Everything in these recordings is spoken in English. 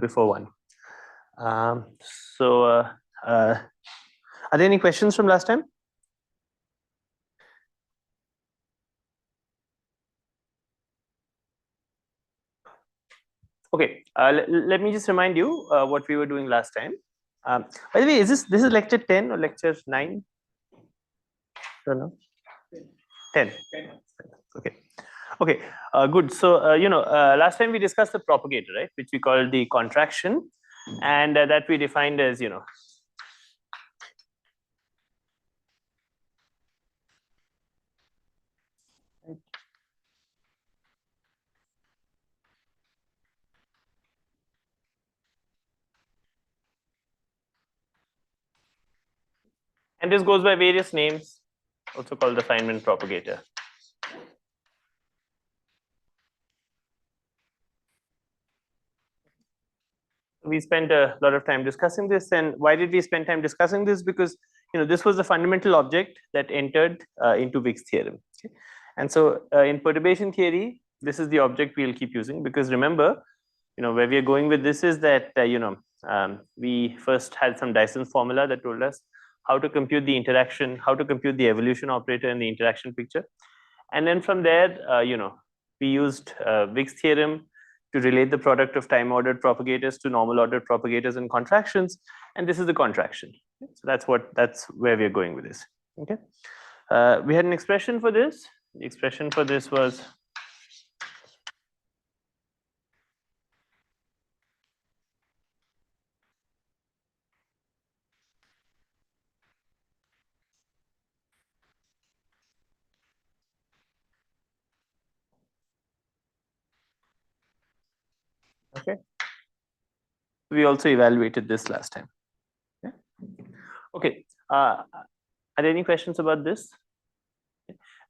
before 1. Are there any questions from last time? Okay, let me just remind you what we were doing last time. By the way, this is lecture 10 or lecture 9? Don't know. 10. Okay. Okay. Good. So last time we discussed the propagator, right, which we called the contraction, and that we defined as and this goes by various names, also called the Feynman propagator. We spent a lot of time discussing this. And why did we spend time discussing this? Because this was the fundamental object that entered into Wick's theorem. Okay? And so in perturbation theory, this is the object we'll keep using, because remember, where we are going with this is that we first had some Dyson's formula that told us how to compute the interaction, how to compute the evolution operator in the interaction picture. And then from there, we used Wick's theorem to relate the product of time ordered propagators to normal ordered propagators and contractions. And this is the contraction. So that's where we're going with this. Okay. We had an expression for this. The expression for this was okay. We also evaluated this last time. Yeah. Okay. Are there any questions about this?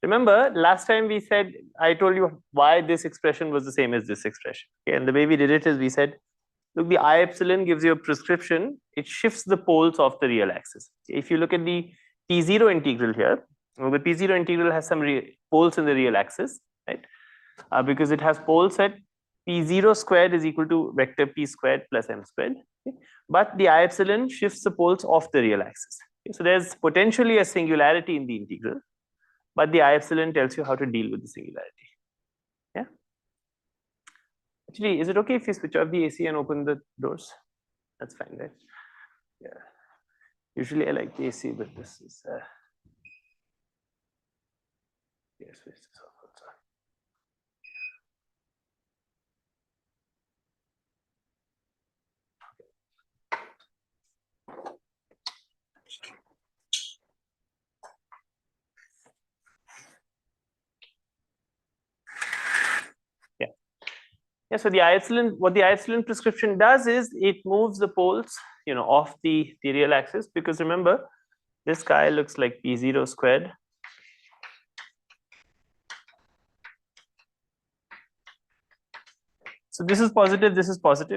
Remember, last time we said, I told you why this expression was the same as this expression. Okay. And the way we did it is we said, look, the I epsilon gives you a prescription. It shifts the poles of the real axis. If you look at the P0 integral here, well, the P0 integral has some poles in the real axis, right? Because it has poles at P0 squared is equal to vector P squared plus M squared. Okay? But the I epsilon shifts the poles off the real axis. Okay? So there's potentially a singularity in the integral, but the I epsilon tells you how to deal with the singularity. Yeah. Actually, is it okay if you switch off the AC and open the doors? That's fine, right? Yeah. Usually I like the AC, but this is yes, switch this off also. Yeah, so the I epsilon, what the I epsilon prescription does is it moves the poles, off the real axis, because remember, this guy looks like P0 squared. So this is positive,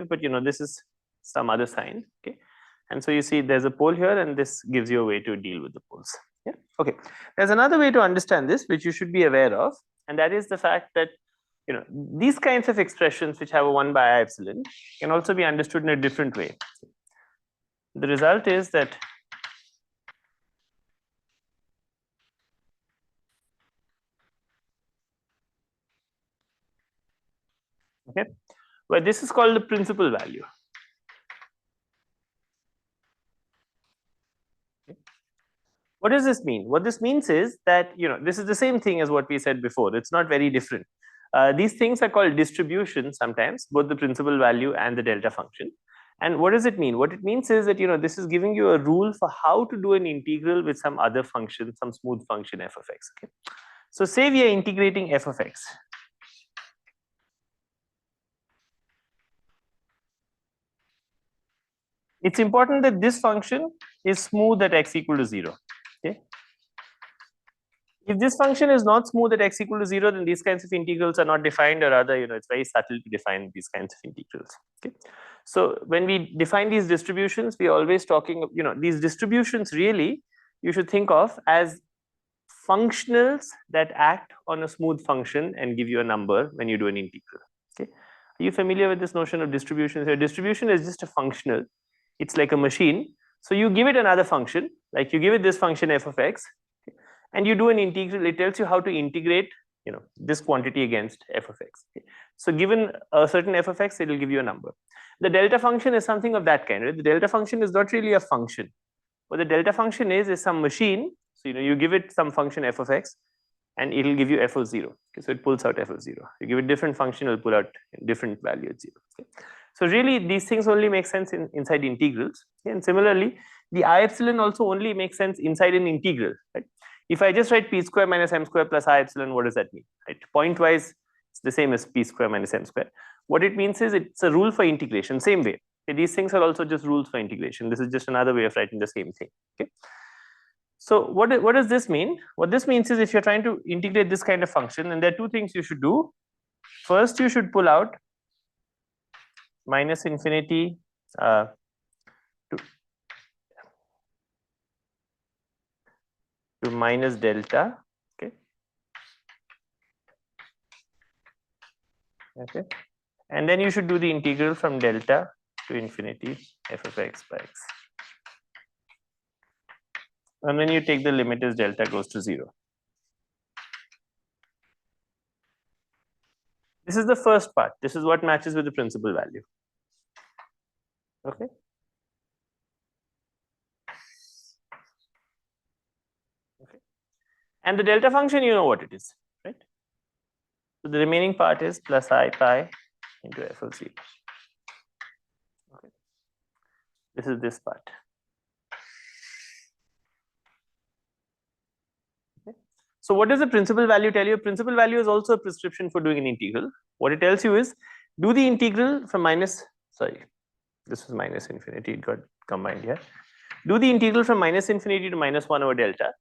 but this is some other sign, okay? And so you see there's a pole here, and this gives you a way to deal with the poles. Yeah, okay. There's another way to understand this, which you should be aware of, and that is the fact that these kinds of expressions which have a 1 by I epsilon can also be understood in a different way. The result is that okay, where this is called the principal value. Okay. What does this mean? What this means is that this is the same thing as what we said before. It's not very different. These things are called distributions sometimes, both the principal value and the delta function. And what does it mean? What it means is that this is giving you a rule for how to do an integral with some other function, some smooth function f of x. Okay. So say we are integrating f of x. It's important that this function is smooth at x equal to 0. Okay. If this function is not smooth at x equal to 0, then these kinds of integrals are not defined, or rather, it's very subtle to define these kinds of integrals. Okay. So when we define these distributions, we are always talking, these distributions really you should think of as functionals that act on a smooth function and give you a number when you do an integral. Okay. Are you familiar with this notion of distribution? So distribution is just a functional. It's like a machine. So you give it another function, like you give it this function f of x, and you do an integral. It tells you how to integrate, this quantity against f of x. So given a certain f of x, it will give you a number. The delta function is something of that kind. Right? The delta function is not really a function. What the delta function is some machine. So you give it some function f of x, and it will give you f of 0. Okay, so it pulls out f of 0. You give it different function, it will pull out different value at 0. Okay. So really, these things only make sense inside integrals. Okay. And similarly, the I epsilon also only makes sense inside an integral. Right? If I just write p square minus m square plus I epsilon, what does that mean? Right? Point-wise, it's the same as p square minus m square. What it means is it's a rule for integration, same way. Okay. These things are also just rules for integration. This is just another way of writing the same thing. Okay. So what does this mean? What this means is if you're trying to integrate this kind of function, and there are two things you should do. First, you should pull out minus infinity to minus delta. Okay. And then you should do the integral from delta to infinity f of x by x. And then you take the limit as delta goes to 0. This is the first part. This is what matches with the principal value. Okay. Okay. And the delta function, you know what it is, right? So the remaining part is plus I pi into f of 0. Okay. This is this part. So what does the principal value tell you? Principal value is also a prescription for doing an integral. What it tells you is do the integral from this was minus infinity, it got combined here. Do the integral from minus infinity to minus 1 over delta.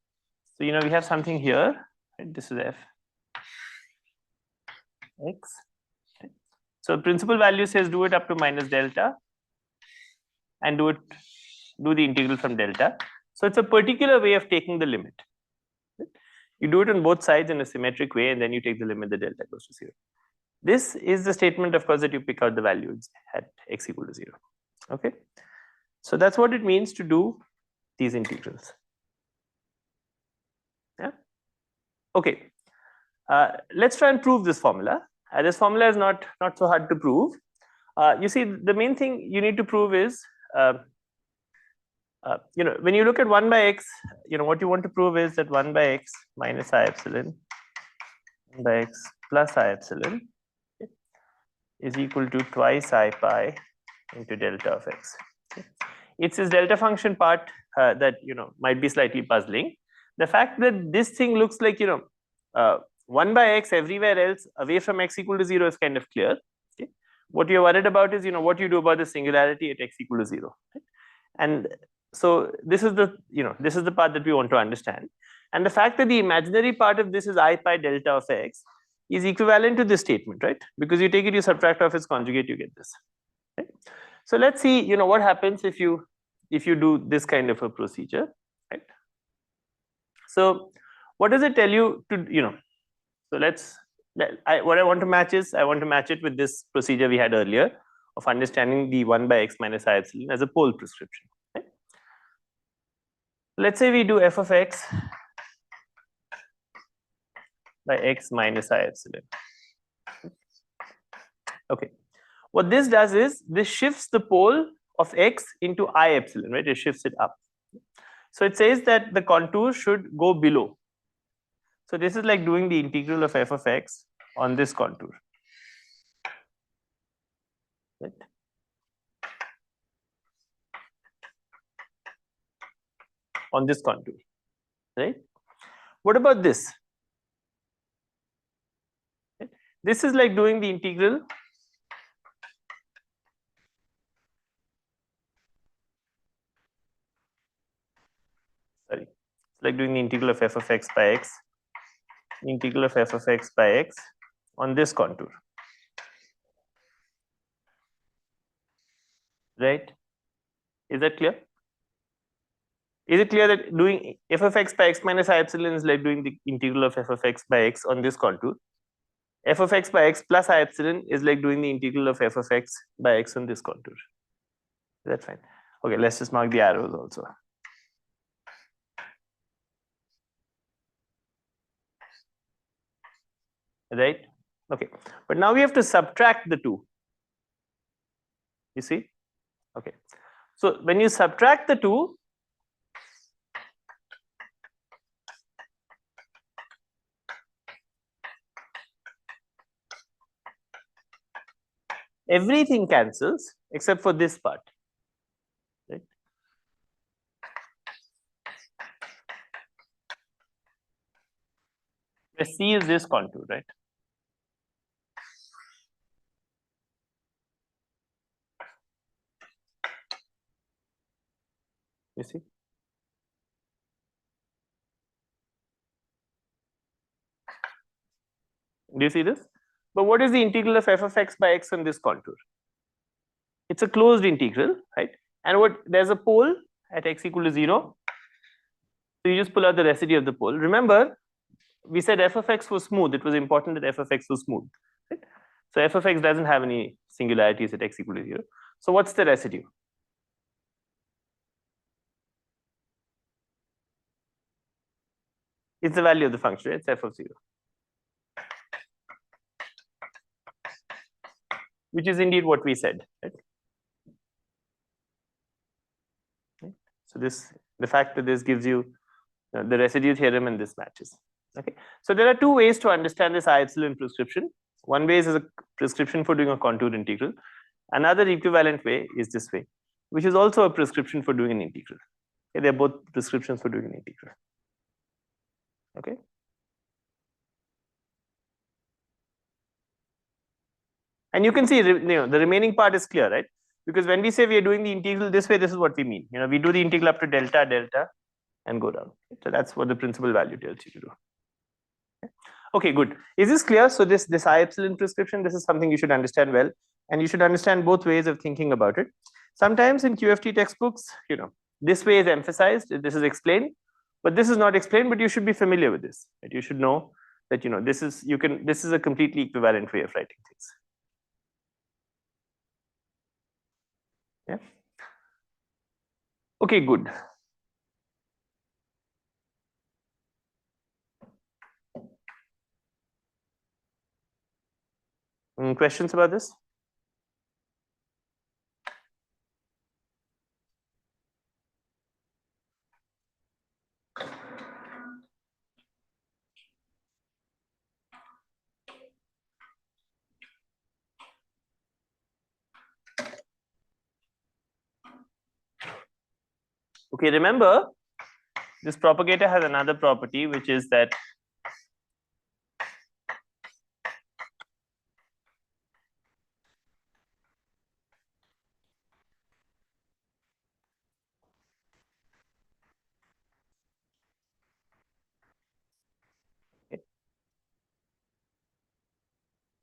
So we have something here, right? This is f x. Okay. So principal value says do it up to minus delta and do the integral from delta. So it's a particular way of taking the limit. You do it on both sides in a symmetric way, and then you take the limit, the delta goes to 0. This is the statement, of course, that you pick out the values at x equal to 0. Okay. So that's what it means to do these integrals. Yeah. Okay. Let's try and prove this formula. This formula is not so hard to prove. You see, the main thing you need to prove is when you look at 1 by x, what you want to prove is that 1 by x minus I epsilon 1 by x plus I epsilon is equal to twice I pi into delta of x. Okay. It's this delta function part that might be slightly puzzling. The fact that this thing looks like 1 by x everywhere else away from x equal to 0 is kind of clear. Okay. What you're worried about is what you do about the singularity at x equal to 0. Right? And so this is the part that we want to understand. And the fact that the imaginary part of this is I pi delta of x is equivalent to this statement, right? Because you take it, you subtract off its conjugate, you get this. Right? So let's see, what happens if you do this kind of a procedure, right? So what does it tell you to, so what I want to match is, I want to match it with this procedure we had earlier of understanding the 1 by x minus I epsilon as a pole prescription. Right? Let's say we do f of x by x minus I epsilon. Okay. What this does is this shifts the pole of x into I epsilon, right? It shifts it up. So it says that the contour should go below. So this is like doing the integral of f of x on this contour. Right? On this contour, right? What about this? Right? This is like doing the integral it's like doing the integral of f of x by x, integral of f of x by x on this contour. Right? Is that clear? Is it clear that doing f of x by x minus I epsilon is like doing the integral of f of x by x on this contour? f of x by x plus I epsilon is like doing the integral of f of x by x on this contour. Is that fine? Okay, let's just mark the arrows also. Right? Okay, but now we have to subtract the two. You see? Okay, so when you subtract the two, everything cancels except for this part. Right? Where C is this contour, right? You see? Do you see this? But what is the integral of f of x by x on this contour? It's a closed integral, right? And what there's a pole at x equal to 0. So you just pull out the residue of the pole. Remember, we said f of x was smooth. It was important that f of x was smooth. Right? So f of x doesn't have any singularities at x equal to 0. So what's the residue? It's the value of the function. Right? It's f of 0. Which is indeed what we said. Right? So the fact that this gives you the residue theorem and this matches. Okay. So there are two ways to understand this I epsilon prescription. One way is as a prescription for doing a contour integral. Another equivalent way is this way, which is also a prescription for doing an integral. Okay, they're both prescriptions for doing an integral. Okay. And you can see, the remaining part is clear, right? Because when we say we are doing the integral this way, this is what we mean. We do the integral up to delta, delta, and go down. So that's what the principal value tells you to do. Okay, good. Is this clear? So this I epsilon prescription, this is something you should understand well, and you should understand both ways of thinking about it. Sometimes in QFT textbooks, this way is emphasized, this is explained, but this is not explained, but you should be familiar with this. Right? You should know that this is a completely equivalent way of writing things. Yeah. Okay, good. Questions about this? Okay, remember, this propagator has another property, which is that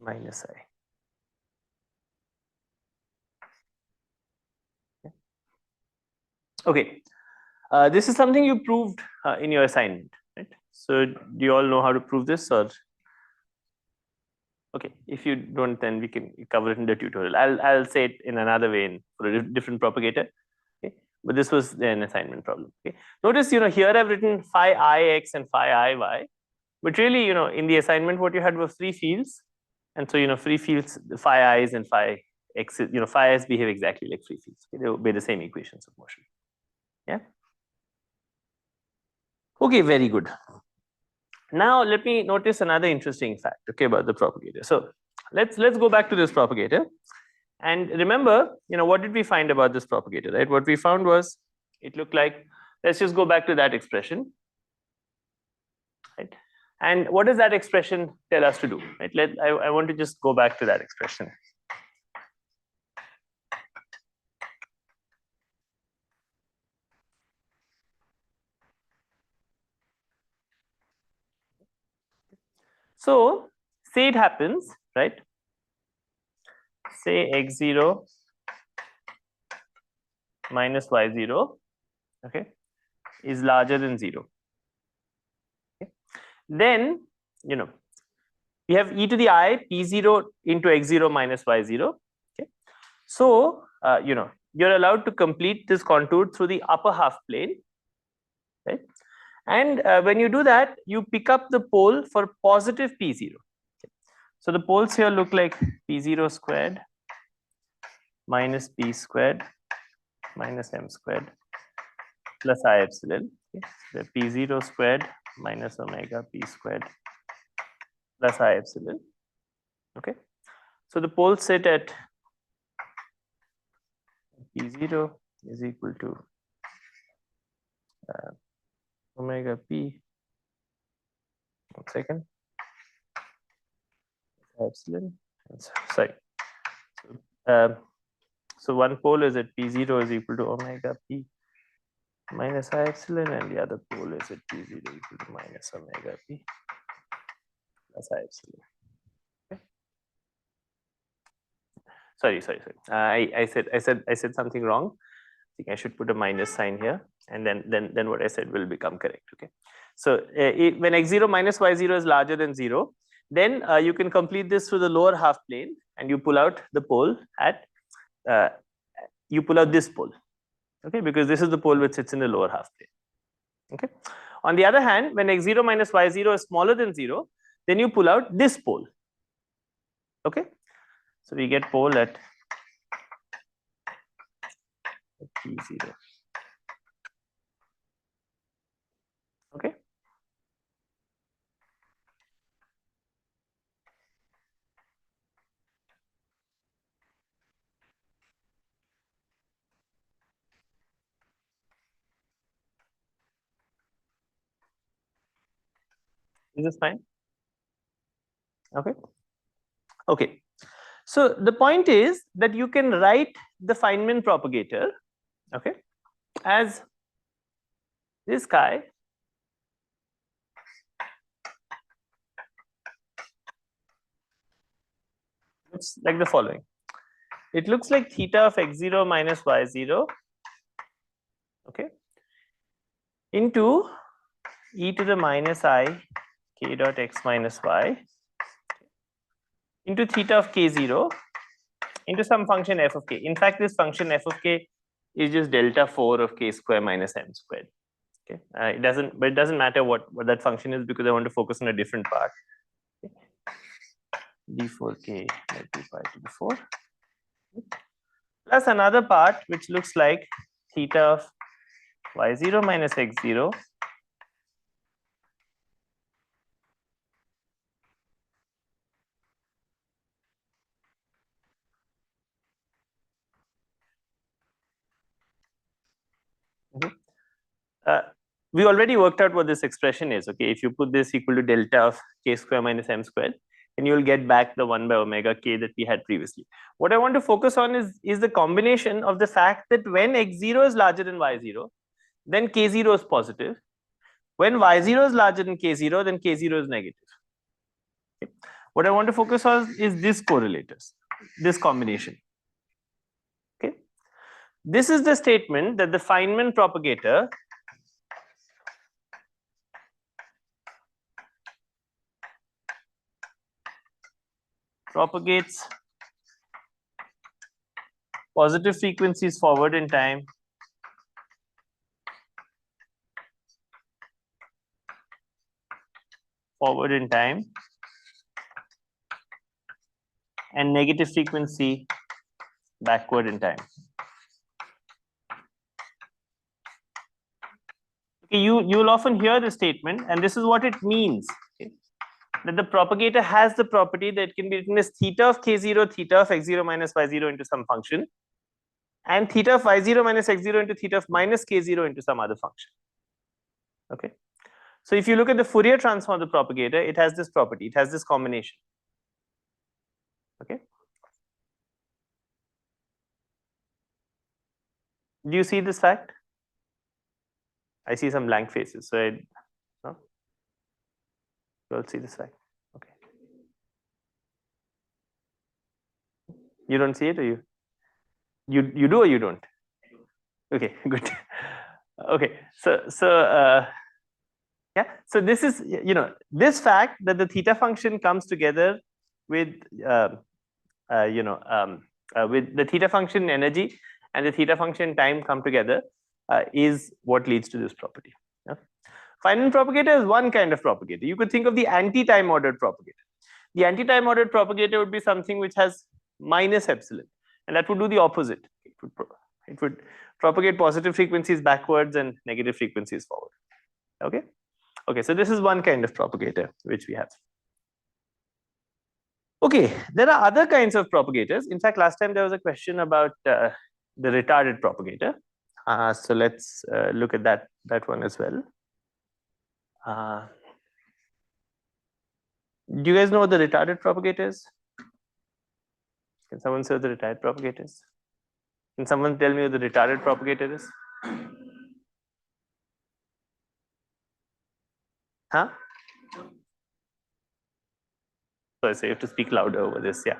minus I. Okay, this is something you proved in your assignment, right? So do you all know how to prove this, or? Okay, if you don't, then we can cover it in the tutorial. I'll say it in another way for a different propagator. Okay, but this was an assignment problem. Okay, notice here I've written phi I x and phi I y, but really in the assignment what you had was free fields, and so free fields, phi i's and phi x, phi i's behave exactly like free fields. Okay? They obey the same equations of motion. Yeah. Okay, very good. Now let me notice another interesting fact, okay, about the propagator. So let's go back to this propagator, and remember, what did we find about this propagator, right? What we found was it looked like, let's just go back to that expression, right? And what does that expression tell us to do, right? I want to just go back to that expression. So say it happens, right? Say x0 minus y0, okay, is larger than 0. Okay. Then, we have e to the I p0 into x0 minus y0. Okay, so you're allowed to complete this contour through the upper half plane, right? And when you do that, you pick up the pole for positive p0. Okay. So the poles here look like p0 squared minus p squared minus m squared plus I epsilon. Okay. So p0 squared minus omega p squared plus I epsilon. Okay. So the poles sit at p0 is equal to omega p. 1 second. Epsilon. Sorry. So one pole is at p0 is equal to omega p minus I epsilon, and the other pole is at p0 equal to minus omega p plus I epsilon. Okay. Sorry. I said something wrong. I think I should put a minus sign here, and then what I said will become correct. Okay. So when x0 minus y0 is larger than 0, then you can complete this through the lower half plane, and you pull out the pole at you pull out this pole. Okay, because this is the pole which sits in the lower half plane. Okay. On the other hand, when x0 minus y0 is smaller than 0, then you pull out this pole. Okay. So we get pole at p0. Okay. Is this fine? Okay. Okay. So the point is that you can write the Feynman propagator, okay, as this guy looks like the following. It looks like theta of x0 minus y0, okay, into e to the minus I k dot x minus y into theta of k0 into some function f of k. In fact, this function f of k is just delta 4 of k square minus m squared. Okay, it doesn't matter what that function is, because I want to focus on a different part. Okay. d4k multiplied to the 4 plus another part which looks like theta of y0 minus x0 we already worked out what this expression is. Okay, if you put this equal to delta of k square minus m squared, and you will get back the 1 by omega k that we had previously. What I want to focus on is the combination of the fact that when x0 is larger than y0, then k0 is positive. When y0 is larger than k0, then k0 is negative. Okay. What I want to focus on is this correlators, this combination. Okay, this is the statement that the Feynman propagator propagates positive frequencies forward in time and negative frequency backward in time. Okay, you will often hear the statement, and this is what it means. Okay, that the propagator has the property that it can be written as theta of k0, theta of x0 minus y0 into some function, and theta of y0 minus x0 into theta of minus k0 into some other function. Okay, so if you look at the Fourier transform of the propagator, it has this property, it has this combination. Okay, do you see this fact? I see some blank faces, so no? You all see this fact? Okay. You don't see it, or you do or you don't? Okay, good. Okay, so Yeah. So this is, this fact that the theta function comes together with, with the theta function energy and the theta function time come together is what leads to this property. Yeah? Feynman propagator is one kind of propagator. You could think of the anti-time ordered propagator. The anti-time ordered propagator would be something which has minus epsilon, and that would do the opposite. It would propagate positive frequencies backwards and negative frequencies forward. Okay. Okay, so this is one kind of propagator which we have. Okay, there are other kinds of propagators. In fact, last time there was a question about the retarded propagator. So let's look at that one as well. Do you guys know what the retarded propagator is? Can someone say what the retarded propagator is? Can someone tell me what the retarded propagator is? Huh? Sorry, so you have to speak louder over this, yeah.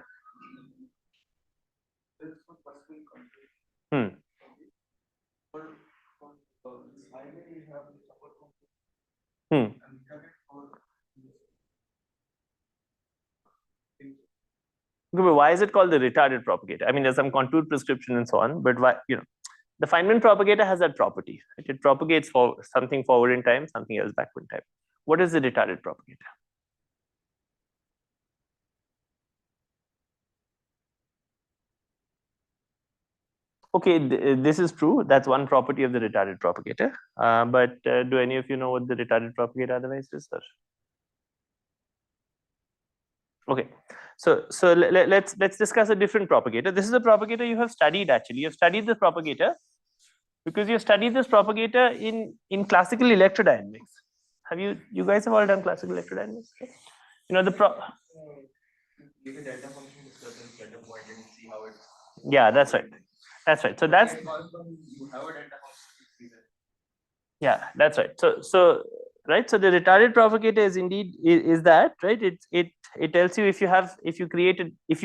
Hmm. Hmm. But why is it called the retarded propagator? I mean, there's some contour prescription and so on, but why, the Feynman propagator has that property. Right? It propagates for something forward in time, something else backward in time. What is the retarded propagator? Okay, this is true. That's one property of the retarded propagator. But do any of you know what the retarded propagator otherwise is? Or? Okay, so let's discuss a different propagator. This is a propagator you have studied actually. You have studied this propagator because you studied this propagator in classical electrodynamics. Have you guys have all done classical electrodynamics? Okay. Yeah, that's right. That's right. So that's yeah, that's right. So right. So the retarded propagator is indeed is that right? It tells you if you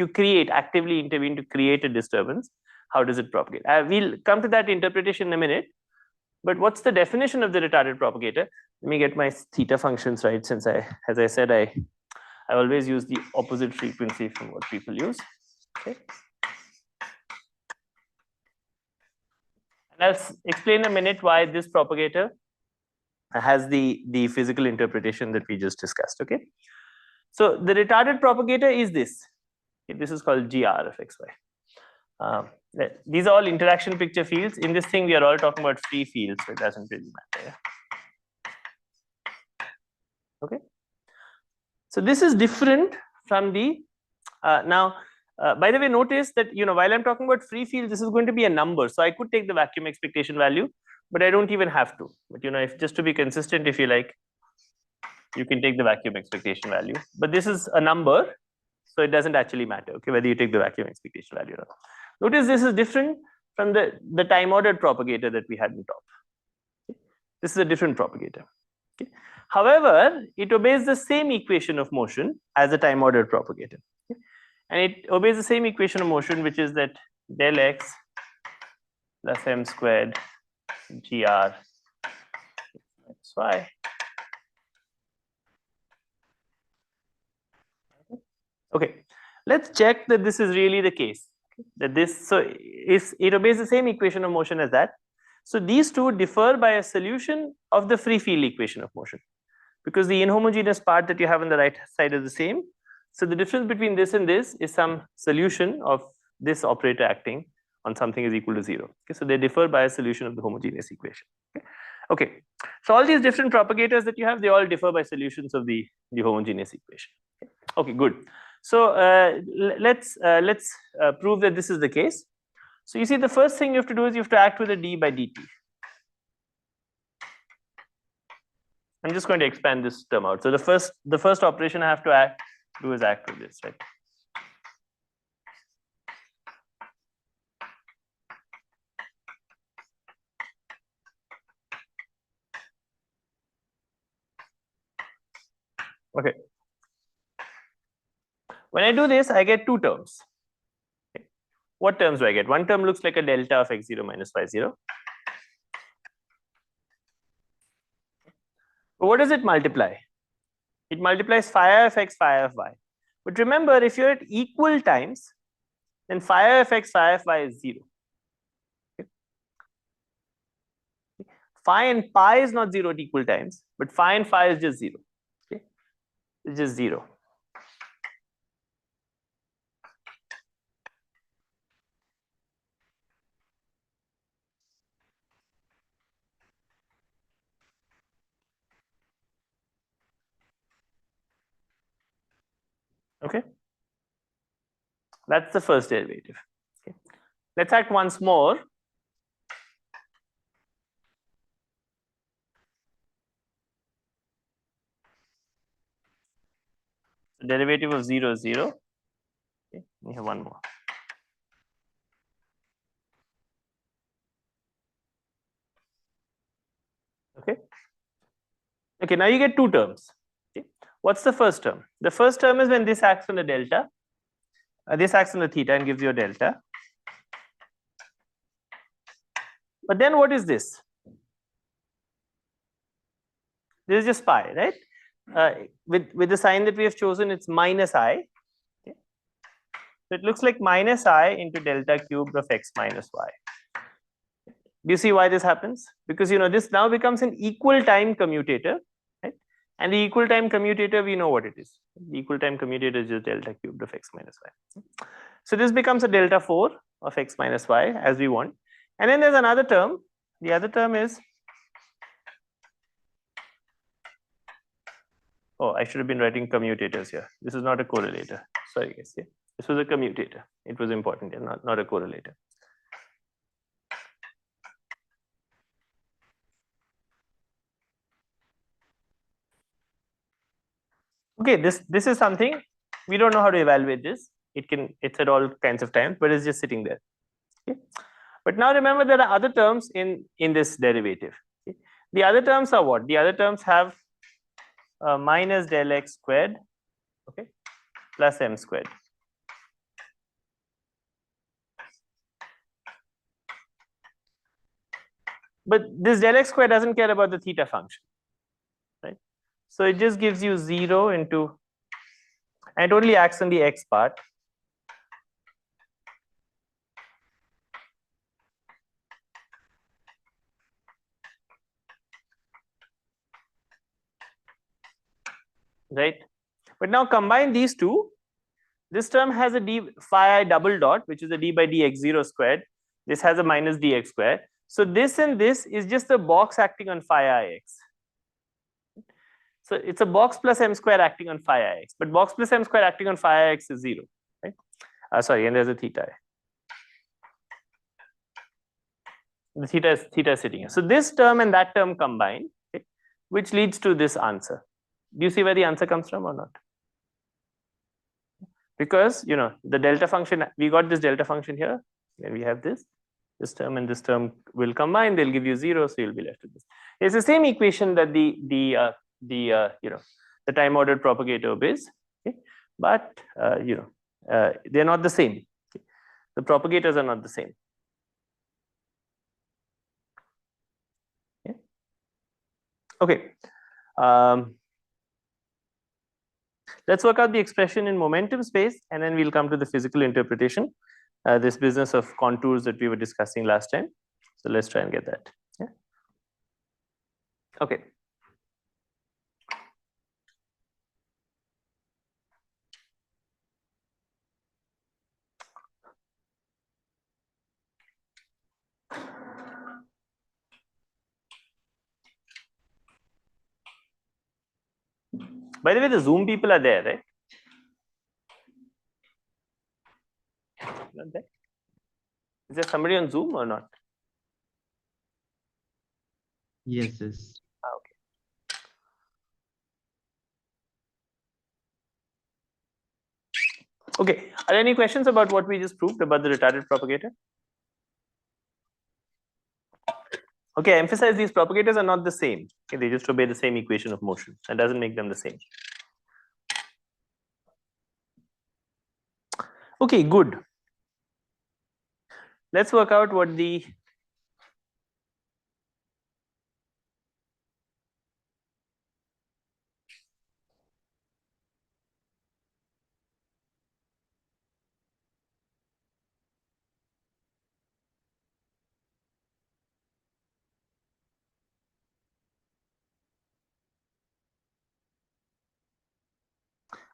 create actively intervene to create a disturbance, how does it propagate? We'll come to that interpretation in a minute. But what's the definition of the retarded propagator? Let me get my theta functions right, since as I said, I always use the opposite frequency from what people use. Okay. And I'll explain in a minute why this propagator has the physical interpretation that we just discussed. Okay. So the retarded propagator is this. Okay, this is called GR of XY. These are all interaction picture fields. In this thing, we are all talking about free fields, so it doesn't really matter. Yeah? Okay. So this is different from the by the way, notice that while I'm talking about free field, this is going to be a number. So I could take the vacuum expectation value, but I don't even have to. But if just to be consistent, if you like, you can take the vacuum expectation value. But this is a number, so it doesn't actually matter. Okay, whether you take the vacuum expectation value or not. Notice this is different from the time ordered propagator that we had in top. Okay? This is a different propagator. Okay? However, it obeys the same equation of motion as a time ordered propagator. Okay? And it obeys the same equation of motion, which is that del x plus m squared gr xy. Okay, let's check that this is really the case. That this, so if it obeys the same equation of motion as that, so these two differ by a solution of the free field equation of motion, because the inhomogeneous part that you have on the right side is the same. So the difference between this and this is some solution of this operator acting on something is equal to 0. Okay, so they differ by a solution of the homogeneous equation. Okay, okay. So all these different propagators that you have, they all differ by solutions of the homogeneous equation. Okay, good. So let's prove that this is the case. So you see, the first thing you have to do is you have to act with a d by dt. I'm just going to expand this term out. So the first operation I have to do is act with this, right? Okay. When I do this, I get two terms. Okay. What terms do I get? One term looks like a delta of x0 minus y0. But what does it multiply? It multiplies phi I of x, phi I of y. But remember, if you're at equal times, then phi I of x, phi I of y is 0. Okay. Phi and pi is not 0 at equal times, but phi and phi is just 0. Okay. It's just 0. Okay. That's the first derivative. Okay. Let's act once more. The derivative of 0 is 0. Okay. We have one more. Okay. Okay, now you get two terms. Okay. What's the first term? The first term is when this acts on the delta. This acts on the theta and gives you a delta. But then what is this? This is just pi, right? With the sign that we have chosen, it's minus I. Okay. So it looks like minus I into delta cubed of x minus y. Do you see why this happens? Because this now becomes an equal time commutator, right? And the equal time commutator, we know what it is. The equal time commutator is just delta cubed of x minus y. So this becomes a delta 4 of x minus y as we want. And then there's another term. The other term is, oh, I should have been writing commutators here. This is not a correlator. Sorry, guys. Yeah. This was a commutator. It was important, yeah, not a correlator. Okay, this is something we don't know how to evaluate this. It's at all kinds of times, but it's just sitting there. Okay. But now remember, there are other terms in this derivative. Okay. The other terms are what? The other terms have minus del x squared, okay, plus m squared. But this del x squared doesn't care about the theta function, right? So it just gives you 0 into, and it only acts on the x part. Right? But now combine these two. This term has a d phi I double dot, which is a d by dx0 squared. This has a minus dx squared. So this and this is just a box acting on phi ix. So it's a box plus m square acting on phi ix, but box plus m square acting on phi ix is 0, right? Sorry, and there's a theta. The theta is sitting here. So this term and that term combine, okay, which leads to this answer. Do you see where the answer comes from or not? Because the delta function, we got this delta function here, and we have this term and this term will combine, they'll give you 0, so you'll be left with this. It's the same equation that the time ordered propagator obeys, okay? But they're not the same. Okay? The propagators are not the same. Okay. Let's work out the expression in momentum space, and then we'll come to the physical interpretation. This business of contours that we were discussing last time. So let's try and get that. Yeah. Okay. By the way, the Zoom people are there, right? Not there? Is there somebody on Zoom or not? Yes, yes. Okay. Okay. Are there any questions about what we just proved about the retarded propagator? Okay, I emphasize these propagators are not the same. Okay, they just obey the same equation of motion. That doesn't make them the same. Okay, good. Let's work out what the .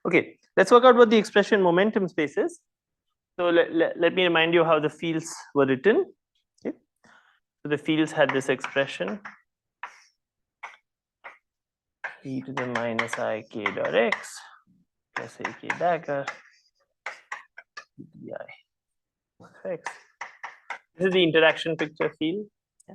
Okay, let's work out what the expression momentum space is. So let me remind you how the fields were written. Okay. So the fields had this expression e to the minus I k dot x plus a k dagger e to the I x. This is the interaction picture field. Yeah.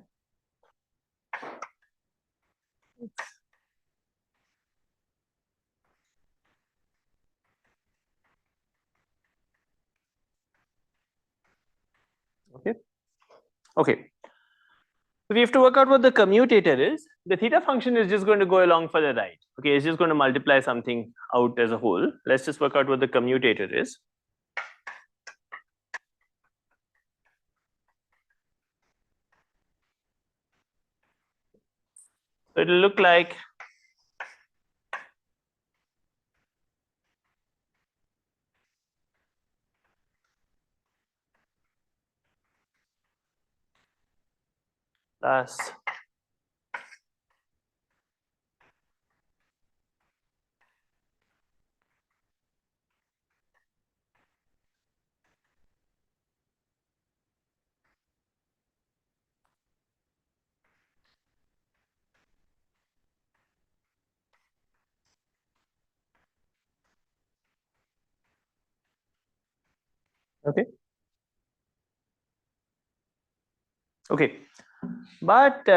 Okay. Okay. So we have to work out what the commutator is. The theta function is just going to go along for the ride. Okay, it's just going to multiply something out as a whole. Let's just work out what the commutator is. So it'll look like plus okay. Okay, but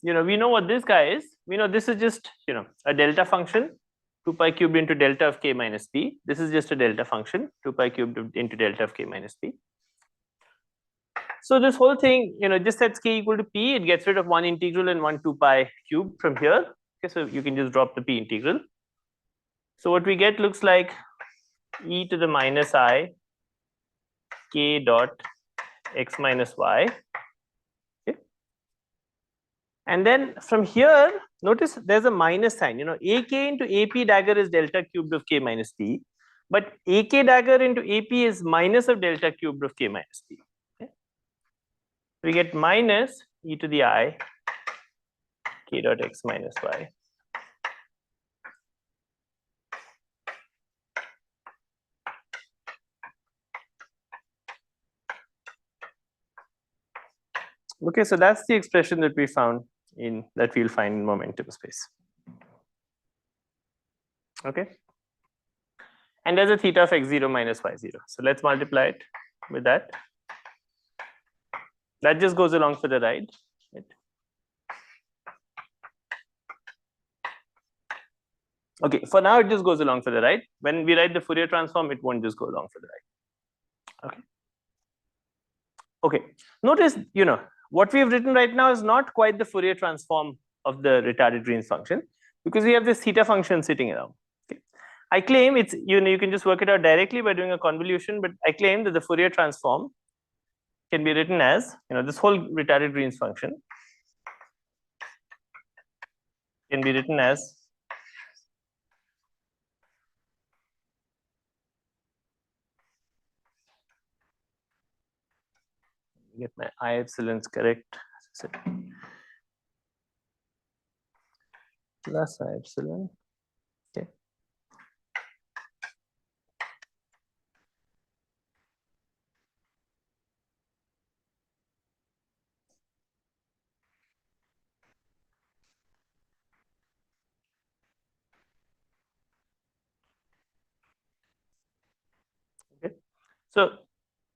you know, we know what this guy is. We know this is just, you know, a delta function 2 pi cubed into delta of k minus p. This is just a delta function 2 pi cubed into delta of k minus p. So this whole thing, you know, just sets k equal to p. It gets rid of one integral and one 2 pi cube from here. Okay, so you can just drop the p integral. So what we get looks like e to the minus I k dot x minus y. Okay. And then from here, notice there's a minus sign. You know, ak into ap dagger is delta cubed of k minus p, but ak dagger into ap is minus of delta cubed of k minus p. Okay. We get minus e to the I k dot x minus y. Okay, so that's the expression that we found in that we'll find in momentum space. Okay. And there's a theta of x0 minus y0. So let's multiply it with that. That just goes along for the ride. Right? Okay, for now it just goes along for the ride. When we write the Fourier transform, it won't just go along for the ride. Okay. Okay. Notice, you know, what we have written right now is not quite the Fourier transform of the retarded Green's function, because we have this theta function sitting around. Okay. I claim it's, you know, you can just work it out directly by doing a convolution, but I claim that the Fourier transform can be written as, you know, this whole retarded Green's function can be written as get my I epsilons correct. Plus I epsilon. Okay. Okay. So,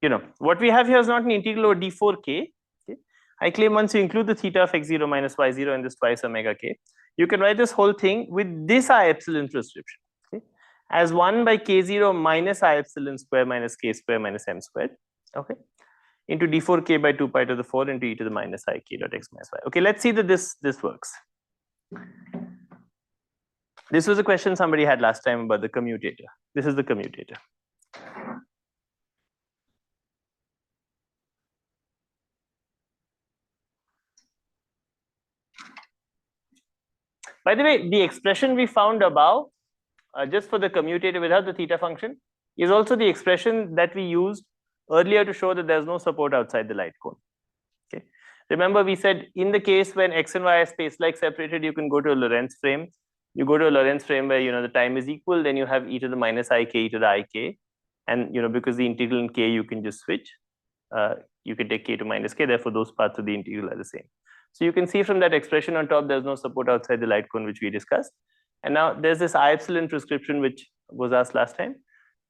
you know, what we have here is not an integral over d4k. Okay. I claim once you include the theta of x0 minus y0 and this twice omega k, you can write this whole thing with this I epsilon prescription. Okay, as 1 by k0 minus I epsilon square minus k square minus m squared. Okay, into d4k by 2 pi to the 4 into e to the minus I k dot x minus y. Okay, let's see that this works. This was a question somebody had last time about the commutator. This is the commutator. By the way, the expression we found above, just for the commutator without the theta function, is also the expression that we used earlier to show that there's no support outside the light cone. Okay. Remember, we said in the case when x and y are space-like separated, you can go to a Lorentz frame. You go to a Lorentz frame where the time is equal, then you have e to the minus ik, e to the ik, and because the integral in k you can just switch. You can take k to minus k, therefore those parts of the integral are the same. So you can see from that expression on top, there's no support outside the light cone, which we discussed. And now there's this I epsilon prescription, which was asked last time.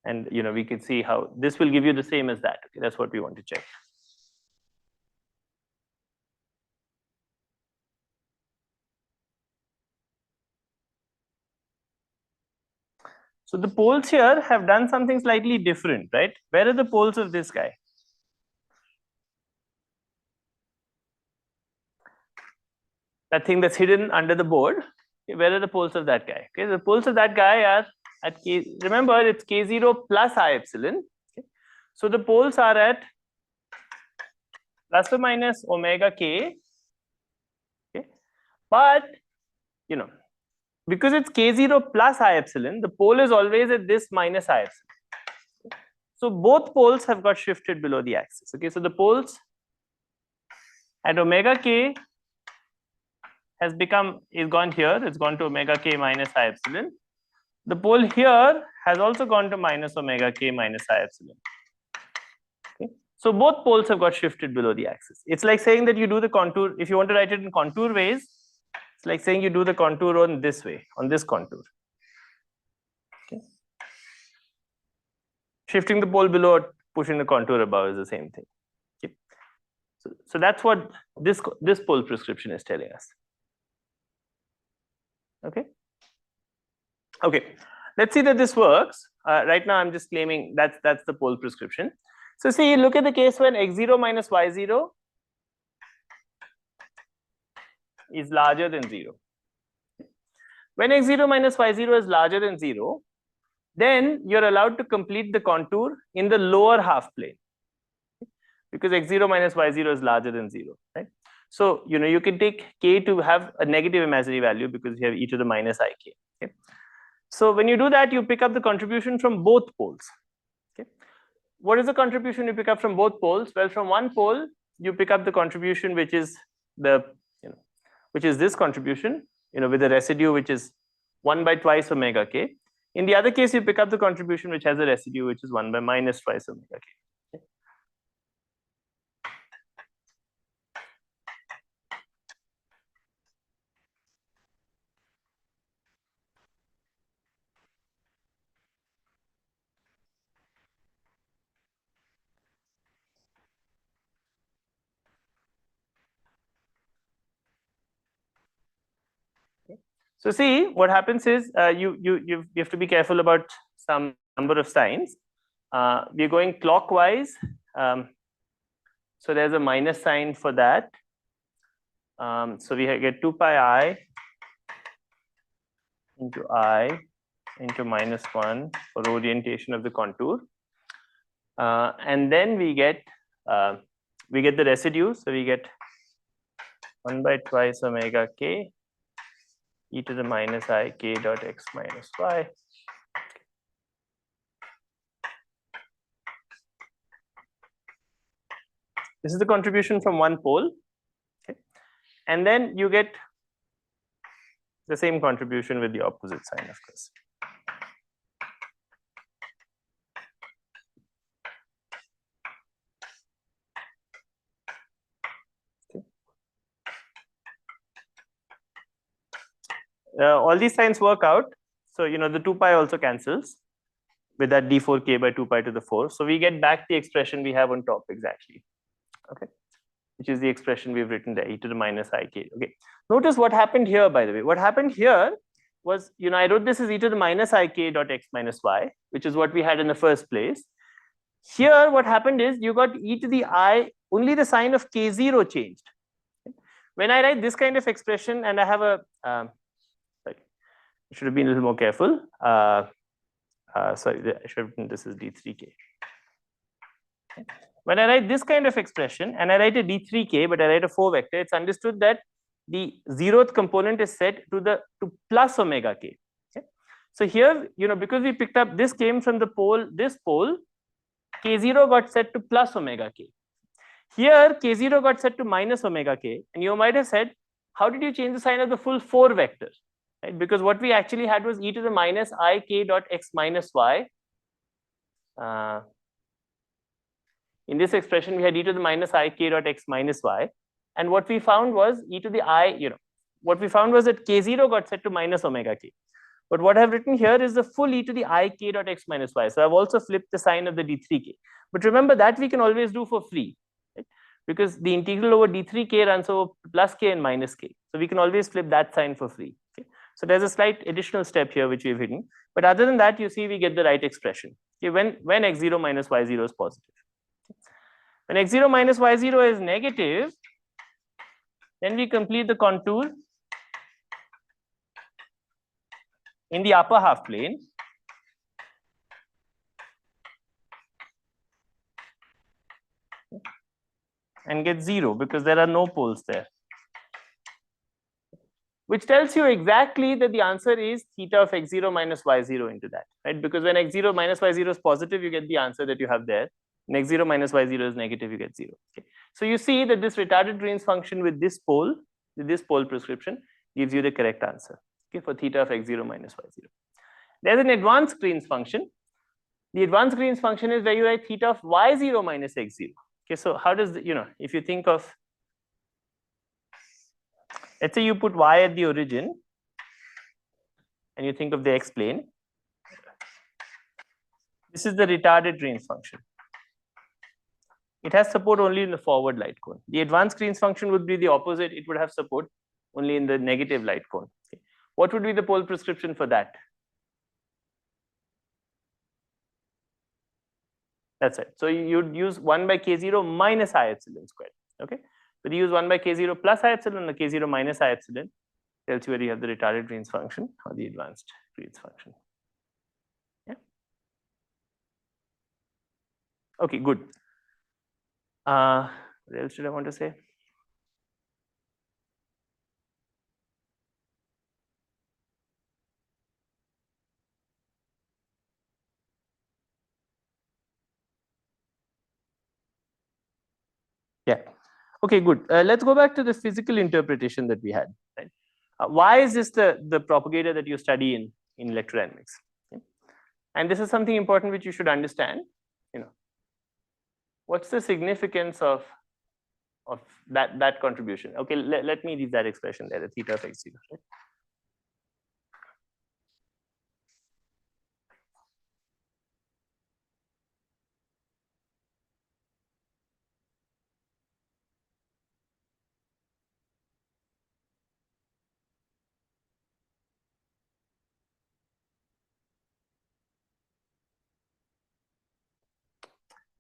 And we can see how this will give you the same as that. Okay, that's what we want to check. So the poles here have done something slightly different, right? Where are the poles of this guy? That thing that's hidden under the board. Okay, where are the poles of that guy? Okay, the poles of that guy are at k. Remember, it's k0 plus I epsilon. Okay? So the poles are at plus or minus omega k. Okay, but because it's k0 plus I epsilon, the pole is always at this minus I epsilon. So both poles have got shifted below the axis. Okay, so the poles at omega k is gone here. It's gone to omega k minus I epsilon. The pole here has also gone to minus omega k minus I epsilon. Okay, so both poles have got shifted below the axis. It's like saying that you do the contour. If you want to write it in contour ways, it's like saying you do the contour on this way, on this contour. Okay. Shifting the pole below or pushing the contour above is the same thing. Okay. So that's what this pole prescription is telling us. Okay. Okay. Let's see that this works. Right now, I'm just claiming that's the pole prescription. So see, look at the case when x0 minus y0 is larger than 0. When x0 minus y0 is larger than 0, then you're allowed to complete the contour in the lower half plane, because x0 minus y0 is larger than 0, right? So you can take k to have a negative imaginary value because you have e to the minus ik. Okay? So when you do that, you pick up the contribution from both poles. Okay? What is the contribution you pick up from both poles? Well, from one pole, you pick up the contribution which is this contribution, with a residue which is 1 by twice omega k. In the other case, you pick up the contribution which has a residue which is 1 by minus twice omega k. Okay. So see, what happens is you have to be careful about some number of signs. We're going clockwise. So there's a minus sign for that. So we get 2 pi I into minus 1 for orientation of the contour. And then we get the residue. So we get 1 by twice omega k e to the minus I k dot x minus y. This is the contribution from one pole. Okay. And then you get the same contribution with the opposite sign, of course. All these signs work out. So, the 2 pi also cancels with that d4k by 2 pi to the 4. So we get back the expression we have on top exactly. Okay, which is the expression we've written there, e to the minus ik. Okay, notice what happened here, by the way. What happened here was, I wrote this as e to the minus ik dot x minus y, which is what we had in the first place. Here, what happened is you got e to the I, only the sign of k0 changed. When I write this kind of expression, and I have a I should have been a little more careful. Sorry, I should have written this as d3k. Okay. When I write this kind of expression and I write a d3k, but I write a 4 vector, it's understood that the 0th component is set to plus omega k. Okay. So here, because we picked up, this came from the pole, this pole, k0 got set to plus omega k. Here, k0 got set to minus omega k, and you might have said, how did you change the sign of the full 4 vector? right? Because what we actually had was e to the minus I k dot x minus y. In this expression, we had e to the minus I k dot x minus y. And what we found was e to the I, what we found was that k0 got set to minus omega k. But what I've written here is the full e to the I k dot x minus y. So I've also flipped the sign of the d3k. But remember that we can always do for free, right? Because the integral over d3k runs over plus k and minus k. So we can always flip that sign for free. Okay? So there's a slight additional step here which we've hidden. But other than that, you see we get the right expression. Okay? When x0 minus y0 is positive. When x0 minus y0 is negative, then we complete the contour in the upper half plane. And get 0 because there are no poles there. Which tells you exactly that the answer is theta of x0 minus y0 into that, right? Because when x0 minus y0 is positive, you get the answer that you have there. When x0 minus y0 is negative, you get 0. Okay. So you see that this retarded Green's function with this pole prescription gives you the correct answer, okay, for theta of x0 minus y0. There's an advanced Green's function. The advanced Green's function is where you write theta of y0 minus x0. Okay, so how does if you think of, let's say you put y at the origin and you think of the x plane. This is the retarded Green's function. It has support only in the forward light cone. The advanced Green's function would be the opposite. It would have support only in the negative light cone. Okay. What would be the pole prescription for that? That's right. So you'd use 1 by k0 minus I epsilon squared. Okay. But you use 1 by k0 plus I epsilon or k0 minus I epsilon, tells you where you have the retarded Green's function or the advanced Green's function. Yeah. Okay, good. What else did I want to say? Yeah. Okay, good. Let's go back to the physical interpretation that we had. Right? Why is this the propagator that you study in electrodynamics? Okay? And this is something important which you should understand. What's the significance of that contribution? Okay, let me read that expression there, the theta of x0. Right?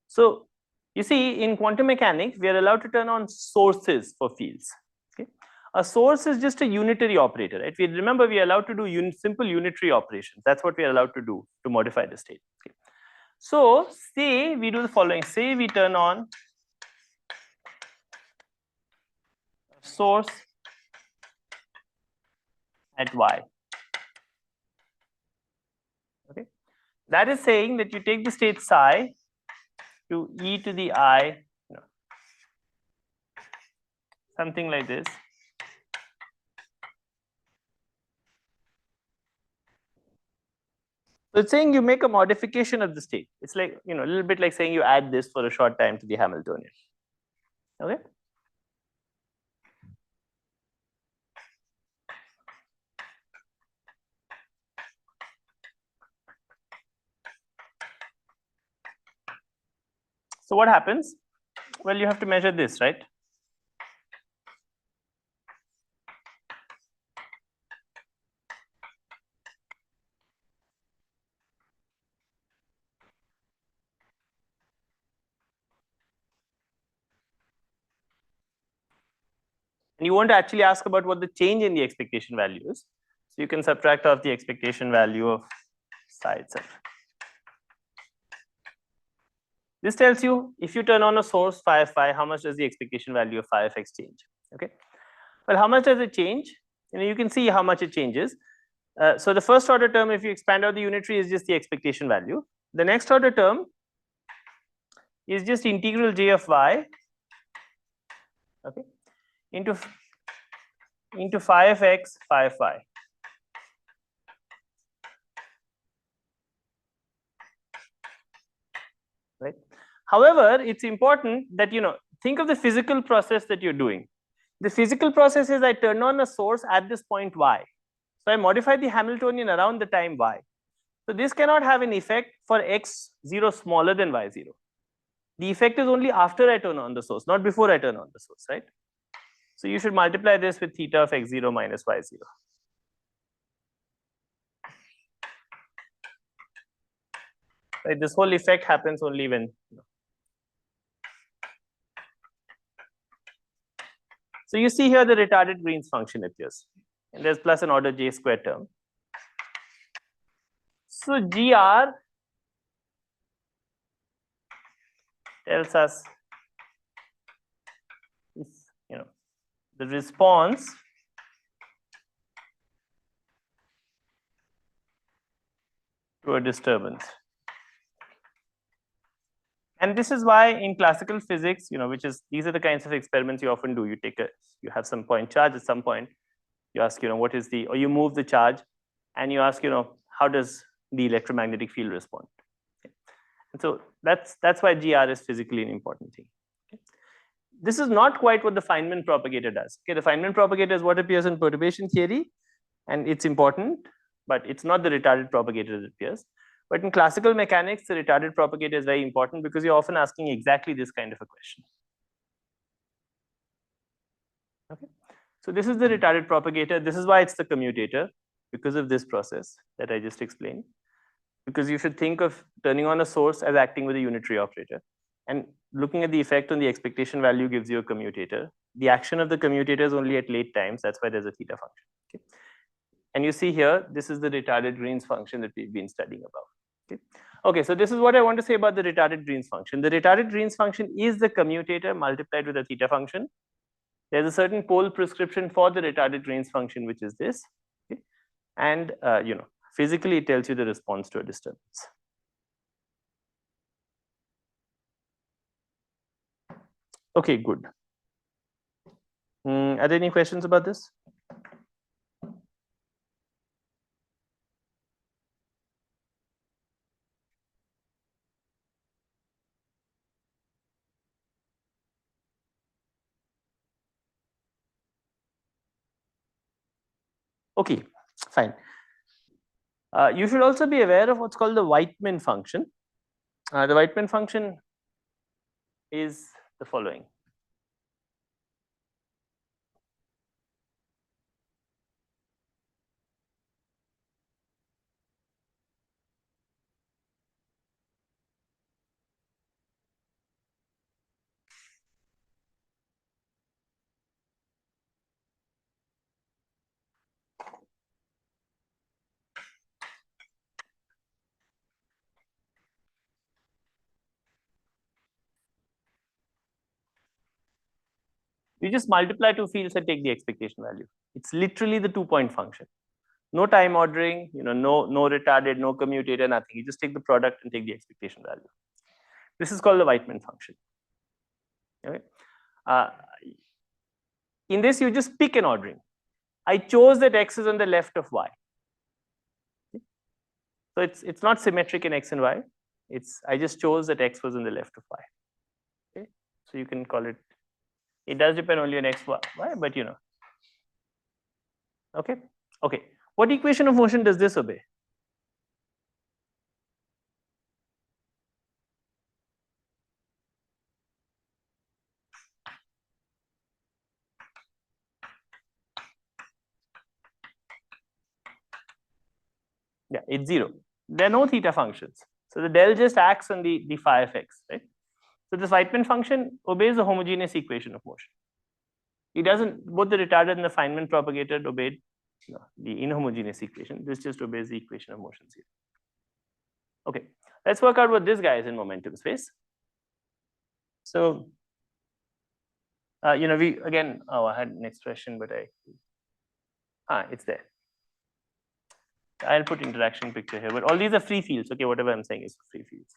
So you see, in quantum mechanics, we are allowed to turn on sources for fields. Okay? A source is just a unitary operator, right? Remember, we are allowed to do simple unitary operations. That's what we are allowed to do to modify the state. Okay? So say we do the following. Say we turn on source at y. Okay? That is saying that you take the state psi to e to the I, something like this. So it's saying you make a modification of the state. It's like, a little bit like saying you add this for a short time to the Hamiltonian. Okay. So what happens? Well, you have to measure this, right? And you want to actually ask about what the change in the expectation value is. So you can subtract off the expectation value of psi itself. This tells you if you turn on a source phi of phi, how much does the expectation value of phi of x change? Okay. Well, how much does it change? You can see how much it changes. So the first order term, if you expand out the unitary, is just the expectation value. The next order term is just integral j of y, okay, into phi of x, phi of y. right? However, it's important that, think of the physical process that you're doing. The physical process is I turn on a source at this point y. So I modify the Hamiltonian around the time y. So this cannot have an effect for x0 smaller than y0. The effect is only after I turn on the source, not before I turn on the source, right? So you should multiply this with theta of x0 minus y0. Right? This whole effect happens only when. So you see here the retarded Green's function appears, and there's plus an order j square term. So GR tells us, the response to a disturbance. And this is why in classical physics, which is, these are the kinds of experiments you often do. You have some point charge at some point. You ask, what is or you move the charge, and you ask, how does the electromagnetic field respond? Okay. And so that's why GR is physically an important thing. Okay. This is not quite what the Feynman propagator does. Okay, the Feynman propagator is what appears in perturbation theory, and it's important, but it's not the retarded propagator that appears. But in classical mechanics, the retarded propagator is very important because you're often asking exactly this kind of a question. Okay. So this is the retarded propagator. This is why it's the commutator, because of this process that I just explained. Because you should think of turning on a source as acting with a unitary operator. And looking at the effect on the expectation value gives you a commutator. The action of the commutator is only at late times. That's why there's a theta function. Okay. And you see here, this is the retarded Green's function that we've been studying about. Okay, so this is what I want to say about the retarded Green's function. The retarded Green's function is the commutator multiplied with a theta function. There's a certain pole prescription for the retarded Green's function, which is this. Okay? And physically it tells you the response to a disturbance. Okay, good. Are there any questions about this? Okay, fine. You should also be aware of what's called the Weinberg function. The Weinberg function is the following. You just multiply two fields and take the expectation value. It's literally the 2-point function. No time ordering, no retarded, no commutator, nothing. You just take the product and take the expectation value. This is called the Weinberg function. Okay. In this, you just pick an ordering. I chose that x is on the left of y. So it's not symmetric in x and y. I just chose that x was on the left of y. Okay. So you can call it. It does depend only on x, y, but Okay. Okay. What equation of motion does this obey? Yeah, it's 0. There are no theta functions. So the del just acts on the phi of x, right? So this Weinberg function obeys the homogeneous equation of motion. It doesn't, both the retarded and the Feynman propagator obeyed the inhomogeneous equation. This just obeys the equation of motion 0. Okay, let's work out what this guy is in momentum space. So, we again, I had an expression, but it's there. I'll put interaction picture here, but all these are free fields. Okay, whatever I'm saying is free fields.